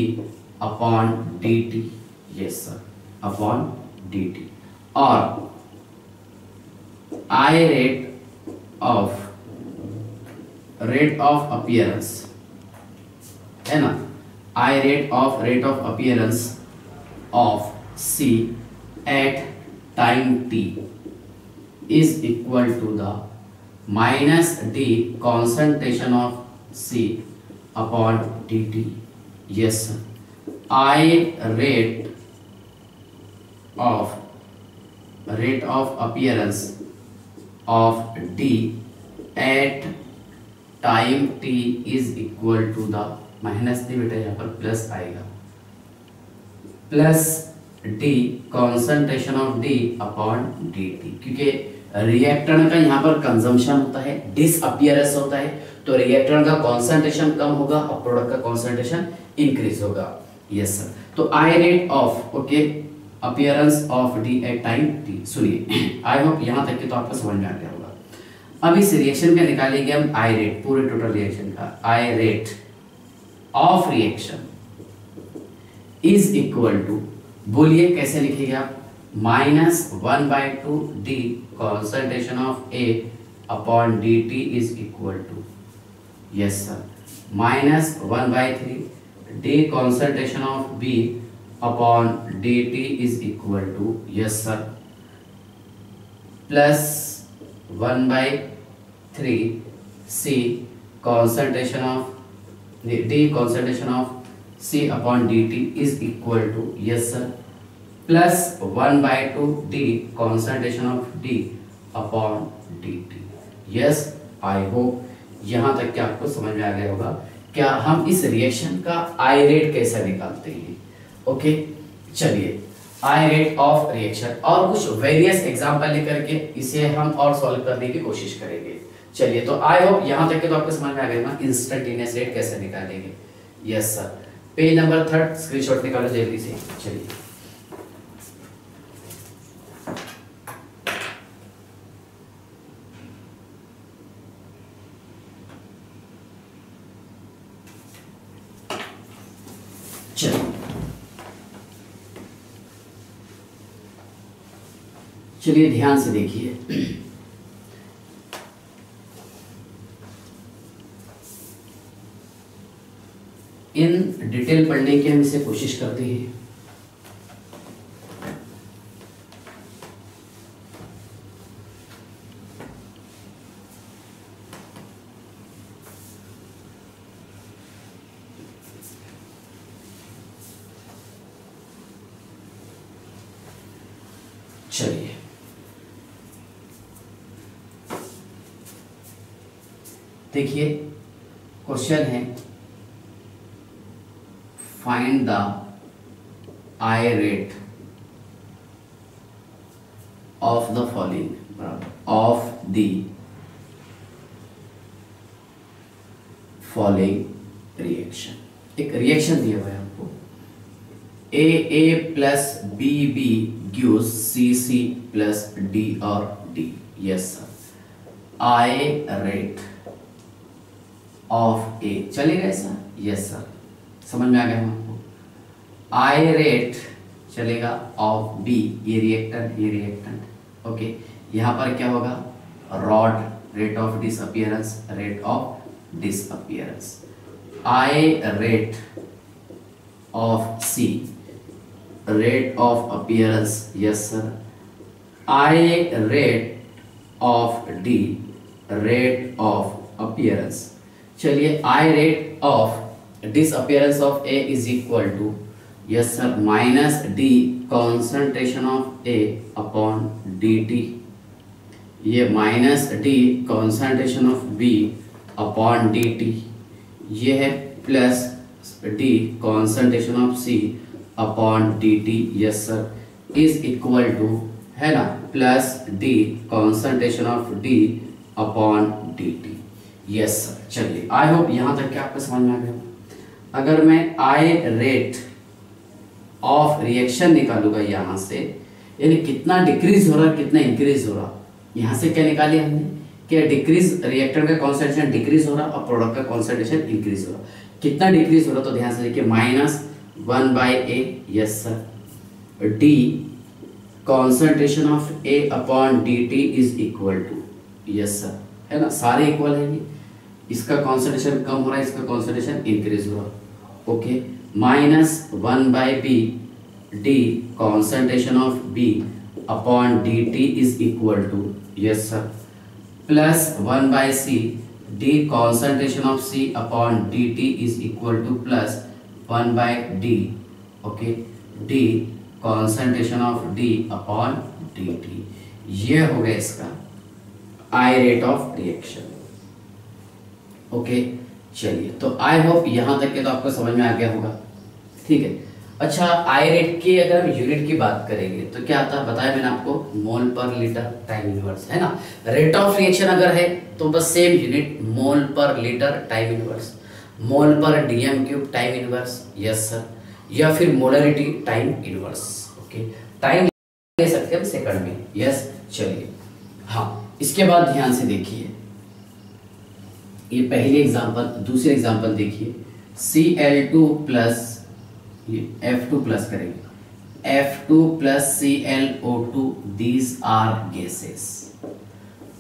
upon dt, yes sir, upon dt, और I rate of appearance है ना, I rate of appearance of C at time t is equal to the minus d concentration of C upon dt. Yes sir, I rate of appearance of D at time t is equal to the, minus D बेटा यहाँ पर plus आएगा, plus D concentration of D upon D T, क्योंकि reactant का यहाँ पर consumption होता है, डिसअपियरेंस होता है, तो रिएक्टेंट का कॉन्सेंट्रेशन कम होगा और प्रोडक्ट का कॉन्सेंट्रेशन इंक्रीज होगा। यस सर, तो I rate of, okay, appearance of D at time T. सुनिए, आई होप यहाँ तक कि तो आपको समझ में आ गया होगा। अब इस रिएक्शन का निकालेंगे हम आई रेट, पूरे टोटल रिएक्शन का I rate of reaction is equal to, बोलिए कैसे लिखेंगे आप, -1/2 D concentration of A upon dt is equal to, yes sir, -1/3 d concentration of B upon dt is equal to, yes sir, plus 1/3 C concentration of D concentration of C upon dt is equal to, yes sir, plus 1/2 d concentration of D upon dt। Yes, I hope यहाँ तक क्या आपको समझ में आ गया होगा क्या हम इस रिएक्शन का आई रेट कैसे निकालते हैं। ओके, चलिए आई रेट ऑफ रिएक्शन और कुछ वेरियस एग्जांपल लेकर के इसे हम और सॉल्व करने की कोशिश करेंगे। चलिए, तो आई होप यहाँ तक के तो आपको समझ में आ गया ना इंस्टेंटेनियस रेट कैसे निकालेंगे। Yes sir, page number 3 screenshot निकालो जल्दी से। चलिए, चलिए ध्यान से देखिए, इन डिटेल पढ़ने की हम इसे कोशिश करते हैं। चलिए, देखिए क्वेश्चन है find the I rate of the following, of the following reaction। एक रिएक्शन दिया हुआ है आपको, A plus B gives C plus D और D। Yes sir, I rate of A चलेगा ऐसा? यस सर, समझ में आ गया आपको। I rate चलेगा ऑफ B, ये रिएक्टेंट ओके। यहाँ पर क्या होगा, rod rate of disappearance, rate of disappearance. I rate of C, rate of appearance, yes sir। I rate of D, rate of appearance। चलिए, I rate of disappearance of A is equal to, yes sir, minus D concentration of A upon dt। ये minus D concentration of B upon dt, ये है plus D concentration of C upon dt, yes sir, is equal to, है ना, plus D concentration of D upon dt। Yes sir, चलिए I hope यहाँ तक क्या आपको समझ में आ गया। अगर मैं आई रेट ऑफ रिएक्शन निकालूंगा यहाँ से, यानी कितना डिक्रीज हो रहा कितना इंक्रीज हो रहा, यहाँ से क्या निकाले हमने कि डिक्रीज, रिएक्टेंट का कॉन्सेंट्रेशन डिक्रीज हो रहा और प्रोडक्ट का कॉन्सेंट्रेशन इंक्रीज हो रहा। कितना डिक्रीज हो रहा, तो ध्यान से देखिए, -1/A, yes sir, D concentration of A upon dt is equal to, yes sir, है ना, सारे इक्वल है, इसका कॉन्सेंट्रेशन कम हो रहा है, इसका कॉन्सेंट्रेशन इंक्रीज हो रहा, okay. -1/B, D concentration of B upon dt is equal to, yes sir, plus 1/C, D concentration of C upon dt is equal to plus 1/D, okay, D concentration of D upon dt। ये हो गया इसका I rate of reaction, okay. चलिए, तो I hope यहाँ तक के तो आपको समझ में आ गया होगा, ठीक है। अच्छा, आई रेट की अगर हम यूनिट की बात करेंगे तो क्या आता है, बताया मैंने आपको, मोल पर लीटर टाइम इनवर्स, है ना। रेट ऑफ रिएक्शन अगर है तो बस सेम यूनिट, मोल per litre time inverse, mole per DM cube time inverse, yes sir, या फिर molarity time inverse, okay. Time ले सकते हैं हम सेकंड में, यस। चलिए, हाँ, इसके बाद ध्यान से देखिए, ये पहली एग्जांपल, दूसरी एग्जांपल देखिए, Cl2 प्लस, ये F2 प्लस करेंगे, F2 plus ClO2, these are gases,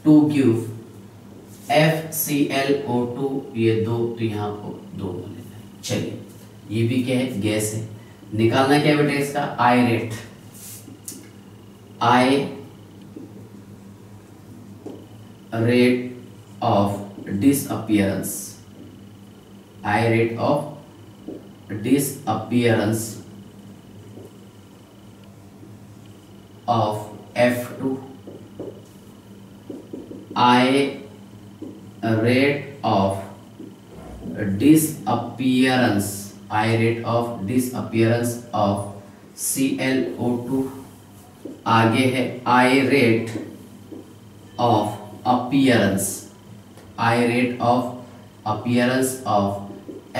to give FClO2, ये दो, तो यहाँ को दो लेना है। चलिए, ये भी क्या है, गैस है, निकालना क्या बेटा इसका, आई rate, I rate of disappearance, I rate of disappearance of F2, I rate of disappearance, I rate of disappearance of ClO2, आगे है I rate of appearance, I rate of appearance of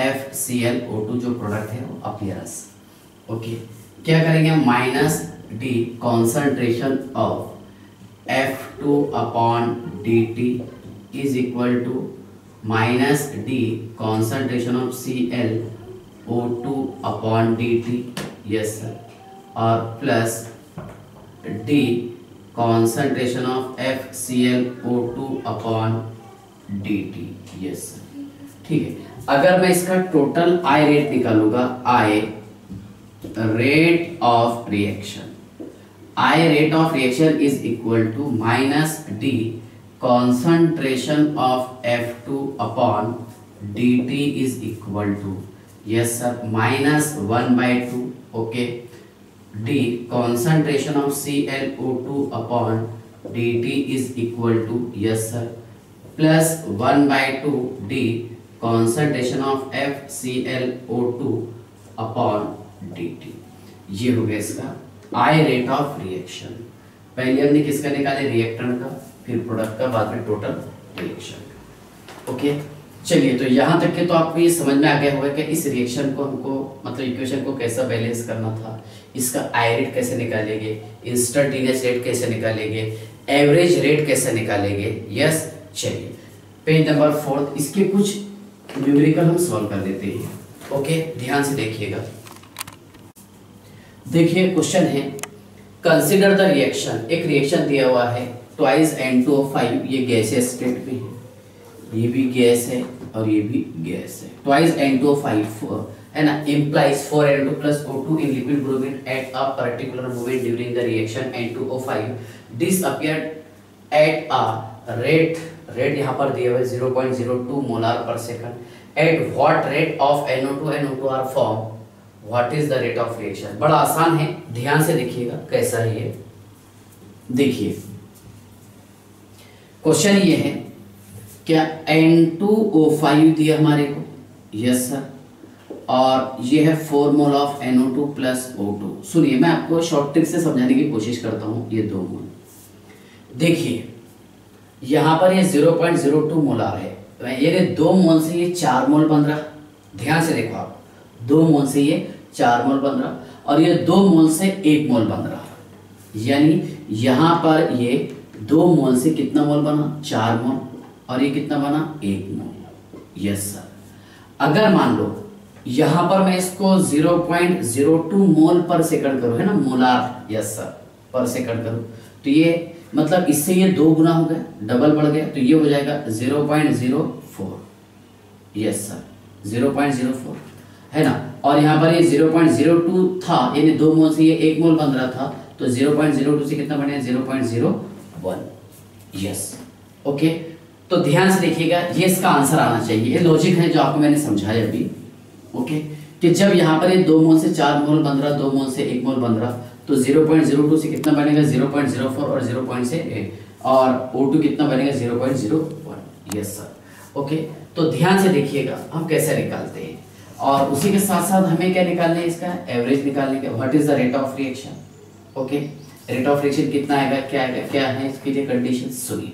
FClO2, जो product है वो appearance, okay. क्या करेंगे, minus D concentration of F2 upon dt is equal to minus D concentration of ClO2 upon dt, yes sir, और plus D concentration of FClO2 upon dt, yes sir, ठीक है। अगर मैं इसका टोटल आई रेट निकालूंगा, I rate of reaction, I rate of reaction is equal to minus D concentration of F2 upon dt is equal to, yes sir, -1/2, okay, D concentration of ClO2 upon dt is equal to, yes sir, plus 1/2 D concentration of FClO2 upon dt। ये हो गया इसका आई rate of reaction. पहले हमने किसका निकाले, reactant का, फिर प्रोडक्ट का, बाद में टोटल रिएक्शन का। ओके, चलिए तो यहाँ तक के तो आपको ये समझ में आ गया होगा कि इस रिएक्शन को हमको मतलब इक्वेशन को कैसा बैलेंस करना था, इसका आई रेट कैसे निकालेंगे, इंस्टंटेनियस रेट कैसे निकालेंगे, एवरेज रेट कैसे निकालेंगे। यस, चलिए पेज नंबर 4 इसके कुछ न्यूमेरिकल हम सॉल्व कर देते हैं। ओके, ध्यान से देखिएगा। देखिए क्वेश्चन है, कंसिडर द रिएक्शन, एक रिएक्शन दिया हुआ है ट्वाइस N2O5, ये गैसियस स्टेट में है, ये भी गैस है और ये भी गैस है। ट्वाइस N2O5 है ना, implies 4N2 plus O2 in liquid bromine at a particular moment during the reaction N2O5 disappeared at a rate यहाँ पर दिया हुआ है 0.02 molar per second. At what rate of NO2 and O2 are form, what is the rate of reaction. बड़ा आसान है, ध्यान से देखिएगा कैसा है ये। देखिए क्वेश्चन ये है, क्या N2O5 दिया हमारे को, यस सर, और ये है 4 mole of NO2 plus O2। सुनिए मैं आपको शॉर्ट ट्रिक से समझाने की कोशिश करता हूं। ये 2 मोल, देखिए यहां पर ये 0.02 मोलार है, ये 2 मोल से ये 4 मोल बन रहा। ध्यान से देखो आप, 2 मोल से ये 4 मोल बन रहा और ये 2 मोल से 1 मोल बन रहा, यानी यहां पर ये 2 मोल से कितना मोल बना, 4 मोल, और ये कितना बना, 1 मोल। यस सर, अगर मान लो यहां पर मैं इसको 0.02 मोल पर सेकंड करूं, है ना, मोलार, यस सर, पर सेकंड करूं, तो ये मतलब इससे ये 2 गुना हो गया, डबल बढ़ गया, तो ये हो जाएगा 0.04। यस सर, 0.04 है ना, और यहाँ पर ये 0.02 था, यानी 2 मोल से ये 1 मोल बन रहा था, तो 0.02 से कितना बने, 0.01। यस, ओके, तो ध्यान से देखिएगा, ये इसका आंसर आना चाहिए। ये लॉजिक है जो आपको मैंने समझाया अभी। ओके, कि जब यहाँ पर ये 2 मोल से 4 मोल बन रहा, 2 मोल से 1 मोल बन रहा, तो 0.02 से कितना बनेगा, 0.04, और 0. से और O2 कितना बनेगा, 0.01। यस सर, ओके, तो ध्यान से देखिएगा हम कैसे निकालते हैं, और उसी के साथ साथ हमें क्या निकालना है, इसका एवरेज निकालने का, what is the rate of reaction. Okay, rate of reaction कितना आएगा, क्या आएगा, क्या है इसके लिए कंडीशन। सुनिए,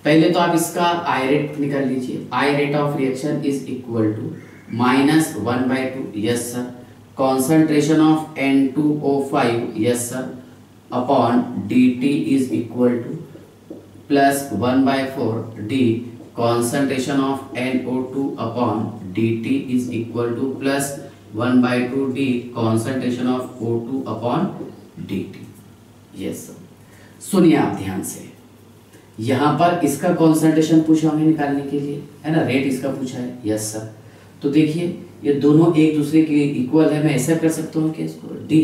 पहले तो आप इसका आई रेट निकाल लीजिए। I rate of reaction is equal to -1/2, yes sir, concentration of N2O5, yes sir, upon dt is equal to plus 1/4 d concentration of NO2 upon dt is equal to plus 1/2 d concentration of O2 upon dt। yes sir, सुनिए आप ध्यान से, यहाँ पर इसका concentration पूछा हमें निकालने के लिए, है ना, रेट इसका पूछा है। यस सर, तो देखिए ये दोनों एक दूसरे के इक्वल है, मैं ऐसा कर सकता हूँ कि इसको d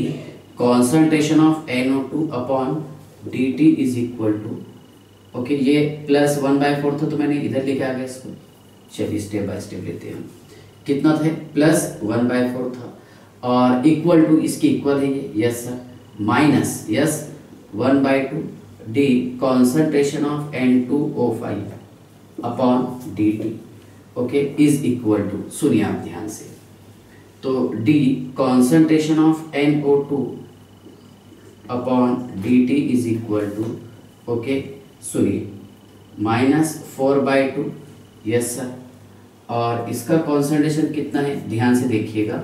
concentration of NO2 upon dt is equal to, okay, ये प्लस 1/4 था तो मैंने इधर लेके आ गया इसको। चलिए स्टेप बाय स्टेप लेते हैं, कितना था, प्लस 1/4 था, और इक्वल टू इसके इक्वल है ये, yes sir, minus, yes, 1/2 d concentration of N2O5 upon dt, okay, is equal to, सुनिए आप ध्यान से, तो d concentration of NO2 upon dt is equal to, okay, सुनिए, -4/2, यस सर, और इसका कॉन्सेंट्रेशन कितना है, ध्यान से देखिएगा,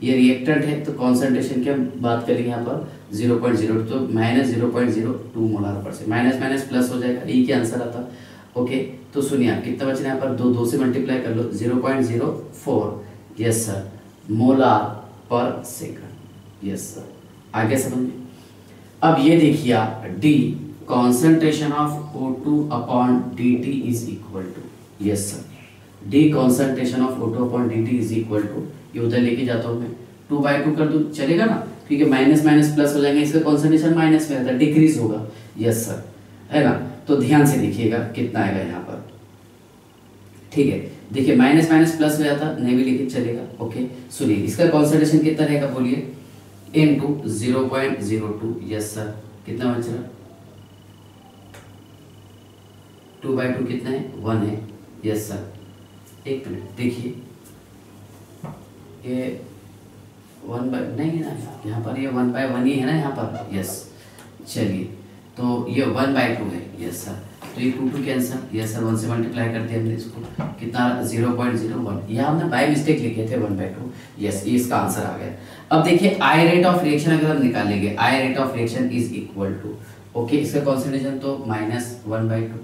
ये रिएक्टेंट है तो कॉन्सेंट्रेशन की हम बात करेंगे यहाँ पर 0.02, तो -0.02 मोलार पर से, माइनस माइनस प्लस हो जाएगा, यही क्या आंसर आता। ओके, तो सुनिए आप कितना बच रहा है यहाँ पर, 2 से मल्टीप्लाई कर लो, 0.04, yes sir, molar per second. Yes sir, आगे समझ में। अब ये देखिए आप, d concentration of O2 upon dt is equal to, yes sir, d concentration of O2 upon dt is equal to, ये उधर लेके जाता हूँ मैं, 2/2 कर दूँ, चलेगा ना, क्योंकि माइनस माइनस प्लस हो जाएंगे, इसका कॉन्सेंट्रेशन माइनस में रहता है, डिक्रीज होगा। यस सर, है ना, तो ध्यान से देखिएगा कितना आएगा यहाँ पर, ठीक है, देखिए माइनस माइनस प्लस हो जाता, नहीं भी लिखे चलेगा। ओके, सुनिए इसका कॉन्सेंट्रेशन कितना रहेगा, बोलिए, इनटू 0.02, यस सर, कितना बच रहा, 2/2 कितना है, 1 है, यस सर। एक मिनट देखिए, ये 1 बाय नहीं है ना, यहाँ पर ये 1 बाय 1 ही है ना यहाँ पर, यस। चलिए तो ये 1 बाय 2 है, यस सर। तो ये 2 कैंसर, यस सर, 1 से मल्टीप्लाई कर दिया हमने इसको, कितना 0.01, यह हमने बाय मिस्टेक लिखे थे 1 बाय 2, यस, ये इसका आंसर आ गया। अब देखिए आई रेट ऑफ रिएक्शन अगर हम निकालेंगे, I rate of reaction is equal to, okay, इसका कॉन्सेंट्रेशन तो -1/2,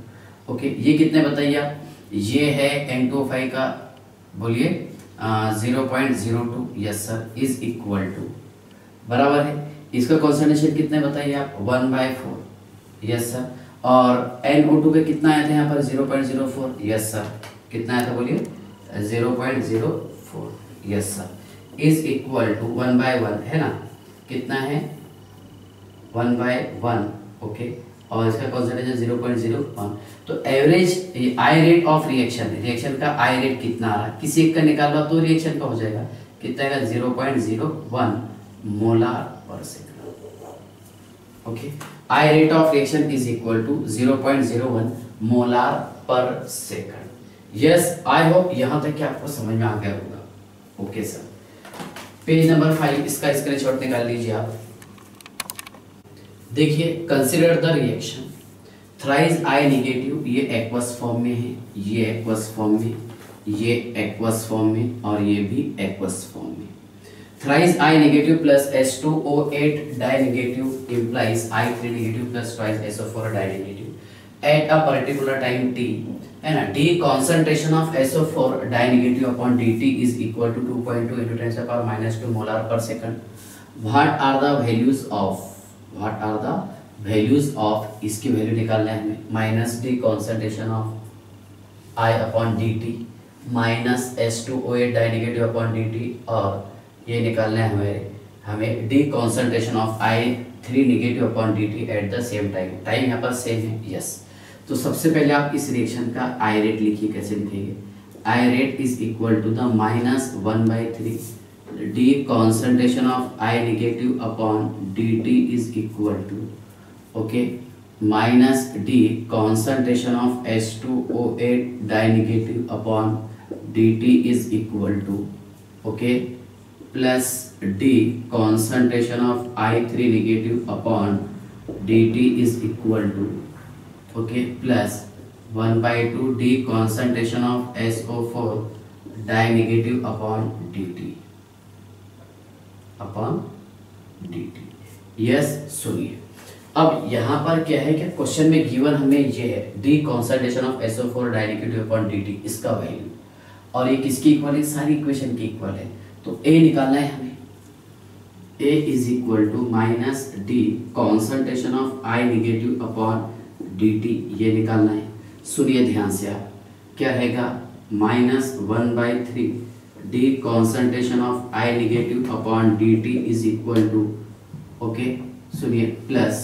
ओके, ये कितने बताइए आप, ये है N2O5 का, बोलिए 0.02, yes sir, is equal to, बराबर है, इसका कॉन्सेंट्रेशन कितने बताइए आप, 1/4, यस सर, और NO2 पे कितना आया था यहाँ पर 0.04, यस सर, कितना आया था बोलिए 0.04, yes sir, is equal to 1/1 है ना, कितना है 1/1, ओके, और इसका कॉन्सेंट्रेशन 0.01। तो average I rate of reaction का आई रेट कितना आ रहा, किसी एक का निकाला तो रिएक्शन का हो जाएगा, कितना आएगा 0.01 molar per second, okay, I rate of reaction is equal to 0.01 molar per second. Yes, I hope यहां तक कि आपको समझ में आ गया होगा, ओके सर। पेज नंबर 5 इसका स्क्रीनशॉट निकाल लीजिए आप। देखिए, consider the reaction thrice I negative, ये एक्वस फॉर्म में है, ये एक्वस फॉर्म में, ये एक्वस फॉर्म में, और ये भी एक्वस फॉर्म में। Thrice I negative plus H2O8 di negative implies I3 negative plus twice SO4 di negative at a particular time t, है ना। D concentration of SO4 di negative upon dt is equal to 2.2 into 10⁻² molar per second. What are the values of, इसकी value निकालना है हमें, -D concentration of I upon dt माइनस H2O8 di negative upon dt, और ये निकालना है हमें D concentration of I3 negative upon dt at the same time यहाँ पर सेम है, यस। तो सबसे पहले आप इस रिएक्शन का आई रेट लिखिए, कैसे लिखेंगे, I rate is equal to the -1/3 D concentration of I negative upon dt is equal to, okay, minus D concentration of H2O8 di negative upon dt is equal to, okay, plus D concentration of I3 negative upon dt is equal to, okay, plus 1/2 D concentration of SO4 di negative upon dt upon dt, yes. सुनिए, अब यहाँ पर क्या है कि question में given हमें ये है D concentration of SO4 di negative upon dt, इसका वैल्यू, और ये किसकी इक्वल है, सारी इक्वेशन की इक्वल है, तो A निकालना है हमें, A is equal to -D concentration of I negative upon dt, ये निकालना है। सुनिए ध्यान से आप, क्या रहेगा -1/3 D concentration of I negative upon dt is equal to, okay, सुनिए, plus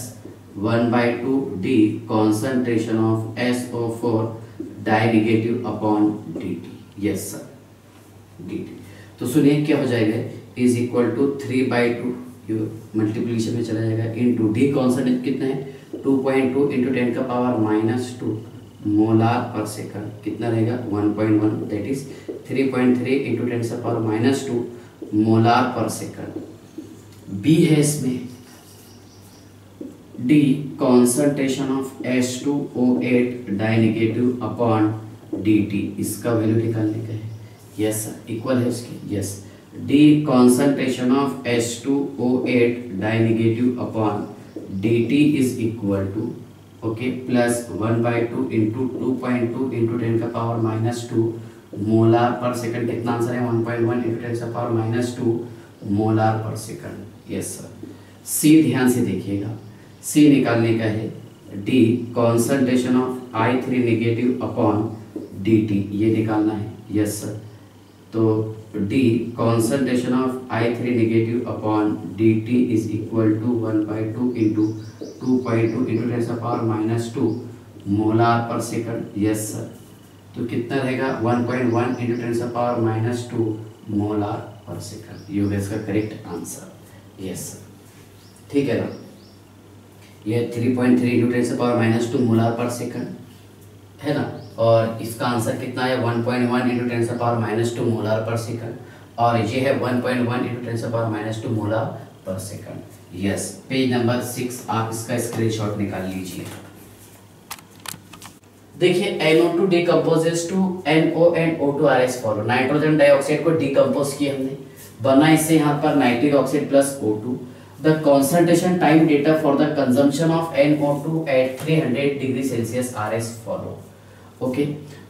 1/2 D concentration of SO4 di negative upon dt, yes sir, dt। तो सुनिए क्या हो जाएगा, इज इक्वल टू 3/2, मल्टीप्लिकेशन में चला जाएगा, इनटू D कॉन्सेंट्रेशन कितना है 2.2 इंटू 10⁻² मोलार पर सेकंड, कितना रहेगा 1.1, that is 3.3 into 10⁻² molar per second. B है इसमें D concentration of H2O8 di negative upon dt, इसका वैल्यू निकालने का है, यस सर, इक्वल है उसके, yes. D concentration of H2O8 di negative upon dt is equal to, okay, plus 1/2 into 2.2 into 10⁻² molar per second, कितना answer है 1.1 into 10⁻² molar per second, yes sir. C ध्यान से देखिएगा, सी निकालने का है D concentration of I3 negative upon dt, ये निकालना है, यस सर। तो D concentration of I3 negative upon dt is equal to 1/2 into 2.2 into 10⁻² molar per second, yes sir. तो कितना रहेगा 1.1 इंटू 10⁻² मोलार पर सेकंड, ये होगा इसका करेक्ट आंसर, यस सर, ठीक है ना। ये 3.3 इंटू 10⁻² मोलार पर सेकंड है ना, और इसका आंसर कितना है 1.1 इंटू 10⁻² मोलार पर सेकंड, और ये है 1.1 into 10⁻⁻² molar per second. Yes, page number 6 आप इसका स्क्रीनशॉट निकाल लीजिए। देखिए NO2 decomposes to NO and O2 are as follow. Nitrogen dioxide को डिकम्पोज किया हमने, बना इससे यहाँ पर nitric oxide plus O2। The concentration time data for the consumption of NO2 at 300 degree Celsius are as follow. Okay,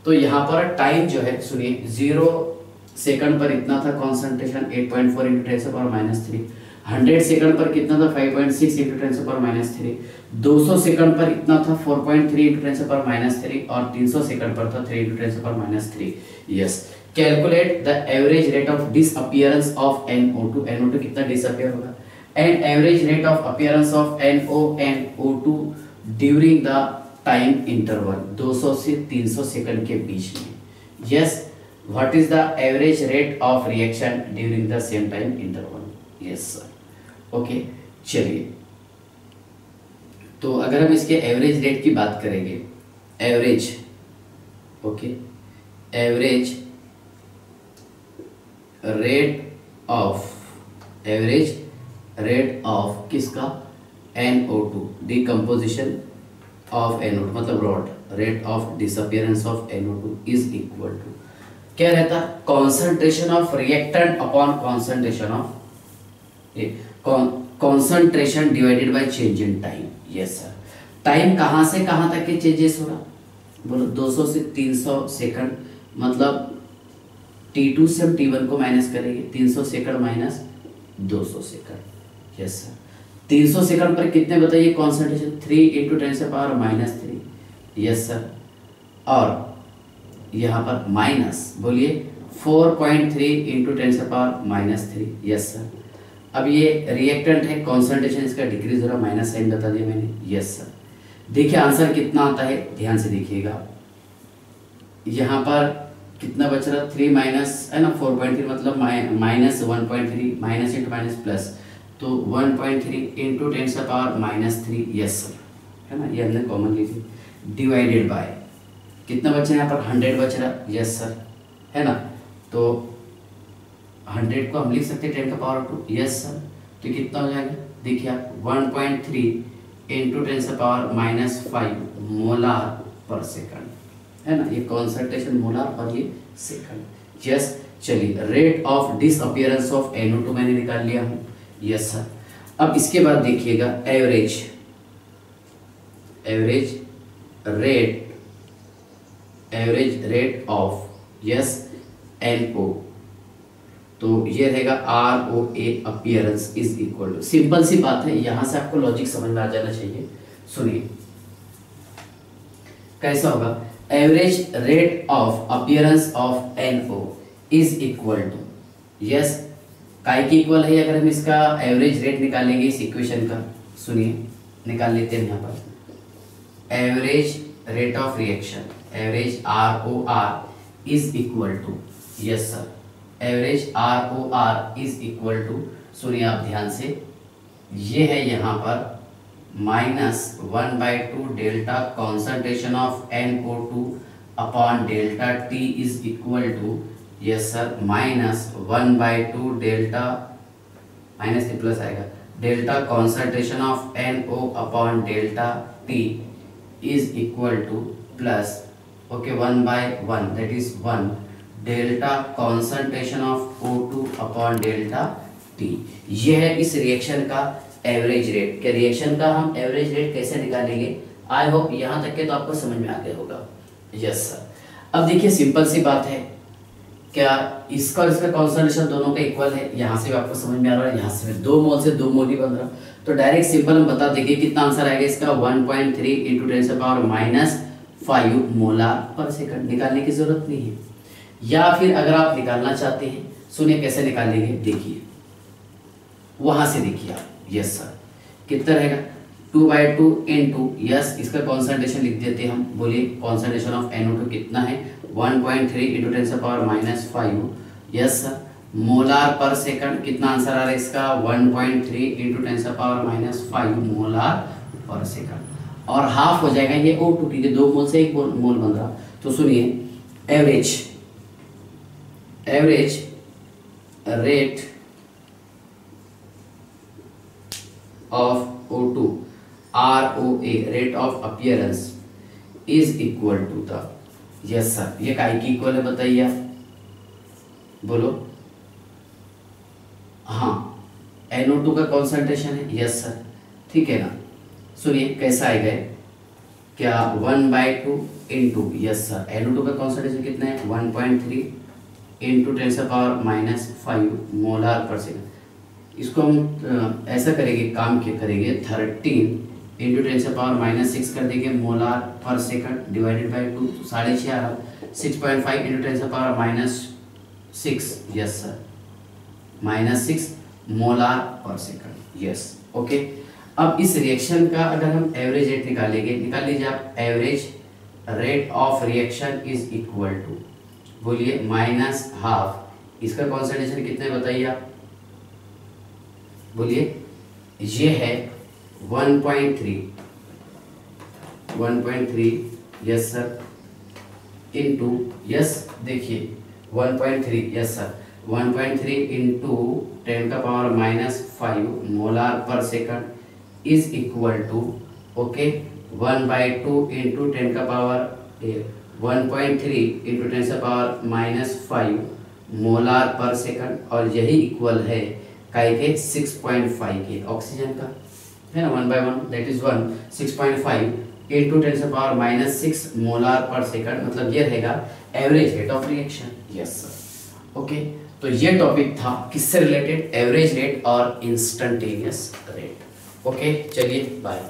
तो यहाँ पर टाइम जो है सुनिए, 0 सेकंड पर इतना था कॉन्सेंट्रेशन 8.4 इंटू 10⁻³ 100 सेकंड पर कितना था 5.6 इंटू 10⁻³, 200 सेकंड पर इतना था 4.3 इंटू 10⁻³ और 300 सेकंड पर था 3 into 10⁻³। Yes, calculate the average rate of disappearance of NO2। NO2 कितना डिसअपियर होगा, and average rate of appearance of NO and O2 during the time interval 200 से 300 सेकंड के बीच में। Yes, what is the average rate of reaction during the same time interval. Yes sir, okay चलिए, तो अगर हम इसके average rate की बात करेंगे, average okay, average rate of किसका, NO2 डिकम्पोजिशन ऑफ NO2 मतलब ROD rate of disappearance of NO2 is equal to क्या रहता, concentration of reactant upon concentration of concentration divided by change in time. Yes sir, time कहाँ से कहाँ तक के changes होगा, बोलो 200 से 300 सेकंड, मतलब T2 से हम T1 को माइनस करेंगे, 300 second minus 200 second. Yes sir, 300 second पर कितने बताइए कॉन्सेंट्रेशन, 3 इंटू 10⁻³ यस सर, और यहाँ पर माइनस बोलिए 4.3 इंटू 10⁻³ यस सर। अब ये रिएक्टेंट है, कॉन्सेंट्रेशन इसका डिक्रीज हो रहा, माइनस साइन बता दिया मैंने। यस सर, देखिए आंसर कितना आता है, ध्यान से देखिएगा, यहाँ पर कितना बच रहा, 3 माइनस है ना 4.3 मतलब minus 1.3 minus into minus plus, तो 1.3 इंटू 10⁻³ यस सर, है ना, ये हमने कॉमन ली थी, डिवाइडेड बाय कितना बचा यहाँ पर 100 बच रहा। यस सर, है ना, तो 100 को हम लिख सकते हैं 10⁻²। यस सर, तो कितना हो जाएगा, देखिए आप 1.3 इंटू 10⁻⁻5 मोलार पर सेकंड, है ना, ये कॉन्सेंट्रेशन मोलार और ये सेकंड। यस, चलिए rate of disappearance of NO2 मैंने निकाल लिया हूँ। यस सर, अब इसके बाद देखिएगा average rate of yes NO, तो ये रहेगा ROA appearance is equal to, simple सी बात है, यहां से आपको लॉजिक समझ में आ जाना चाहिए। सुनिए कैसा होगा, average rate of appearance of NO is equal to yes, काय की इक्वल है, अगर हम इसका एवरेज रेट निकालेंगे इस इक्वेशन का, सुनिए निकाल लेते हैं यहाँ पर, average rate of reaction average ROR is equal to yes sir, average ROR is equal to, सुनिए आप ध्यान से, ये है यहाँ पर -1/2 delta concentration of NO2 upon delta T is equal to yes sir -1/2 delta minus से प्लस आएगा, delta concentration of NO upon delta T is equal to plus okay 1/1 that is 1 delta concentration of O2 upon delta T। यह है इस reaction का average rate. क्या reaction का हम average rate कैसे निकालेंगे, आई होप यहाँ तक के तो आपको समझ में आ गया होगा। यस सर, अब देखिए सिंपल सी बात है, क्या इसका और इसका कॉन्सेंट्रेशन दोनों का इक्वल है, यहाँ से भी आपको समझ में आ रहा है, यहाँ से 2 मोल से 2 मोल ही बन रहा, तो डायरेक्ट सिंपल हम बता देंगे कितना आंसर आएगा इसका, 1.3 इंटू 10⁻⁻5 मोलार पर सेकंड। निकालने की जरूरत नहीं है, या फिर अगर आप निकालना चाहते हैं, सुनिए कैसे निकालेंगे, देखिए वहां से देखिए आप। यस सर, कितना रहेगा 2/2 इंटू यस, इसका कॉन्सेंट्रेशन लिख देते हैं हम, बोलिए कॉन्सेंट्रेशन ऑफ NO2 कितना है 1.3 into 10⁻⁻5 yes sir, molar per second, कितना आंसर आ रहा है इसका 1.3 इंटू 10⁻⁵ मोलार पर सेकंड, और हाफ हो जाएगा ये O2, ठीक है 2 मोल से 1 मोल बन रहा। तो सुनिए average rate of O2 ROA rate of appearance is equal to the, yes sir, ये काय की इक्वल है बताइए आप, बोलो। हाँ, NO2 का कॉन्सेंट्रेशन है, यस सर, ठीक है ना। सुनिए कैसा आएगा, क्या 1/2 इंटू, यस सर, NO2 का कॉन्सेंट्रेशन कितना है 1.3 इंटू 10⁻⁵ मोलार पर सेकंड। इसको हम ऐसा करेंगे, काम क्या करेंगे, 13 इंटू 10⁻⁶ कर देंगे molar per second divided by 2, 6.5 6.5 into 10⁻�6, yes sir, -6 molar per second, yes, okay. अब इस रिएक्शन का अगर हम एवरेज रेट निकालेंगे, निकाल लीजिए आप, average rate of reaction is equal to, बोलिए, -12, इसका कॉन्सेंट्रेशन कितना है बताइए आप, बोलिए, ये है 1.3, यस सर, इंटू, यस देखिए 1.3, yes sir, 1.3 into 10⁻⁵ molar per second is equal to, okay, 1/2 into 1.3 into 10⁻⁵ molar per second, और यही इक्वल है काय के 6.5 के, ऑक्सीजन का है ना, 1/1 that is 1, 6.5 into 10⁻⁶ molar per second, मतलब ये रहेगा average rate of reaction, yes sir, okay. तो ये टॉपिक था किससे रिलेटेड, एवरेज रेट और इंस्टेंटेनियस रेट, ओके। चलिए बाय।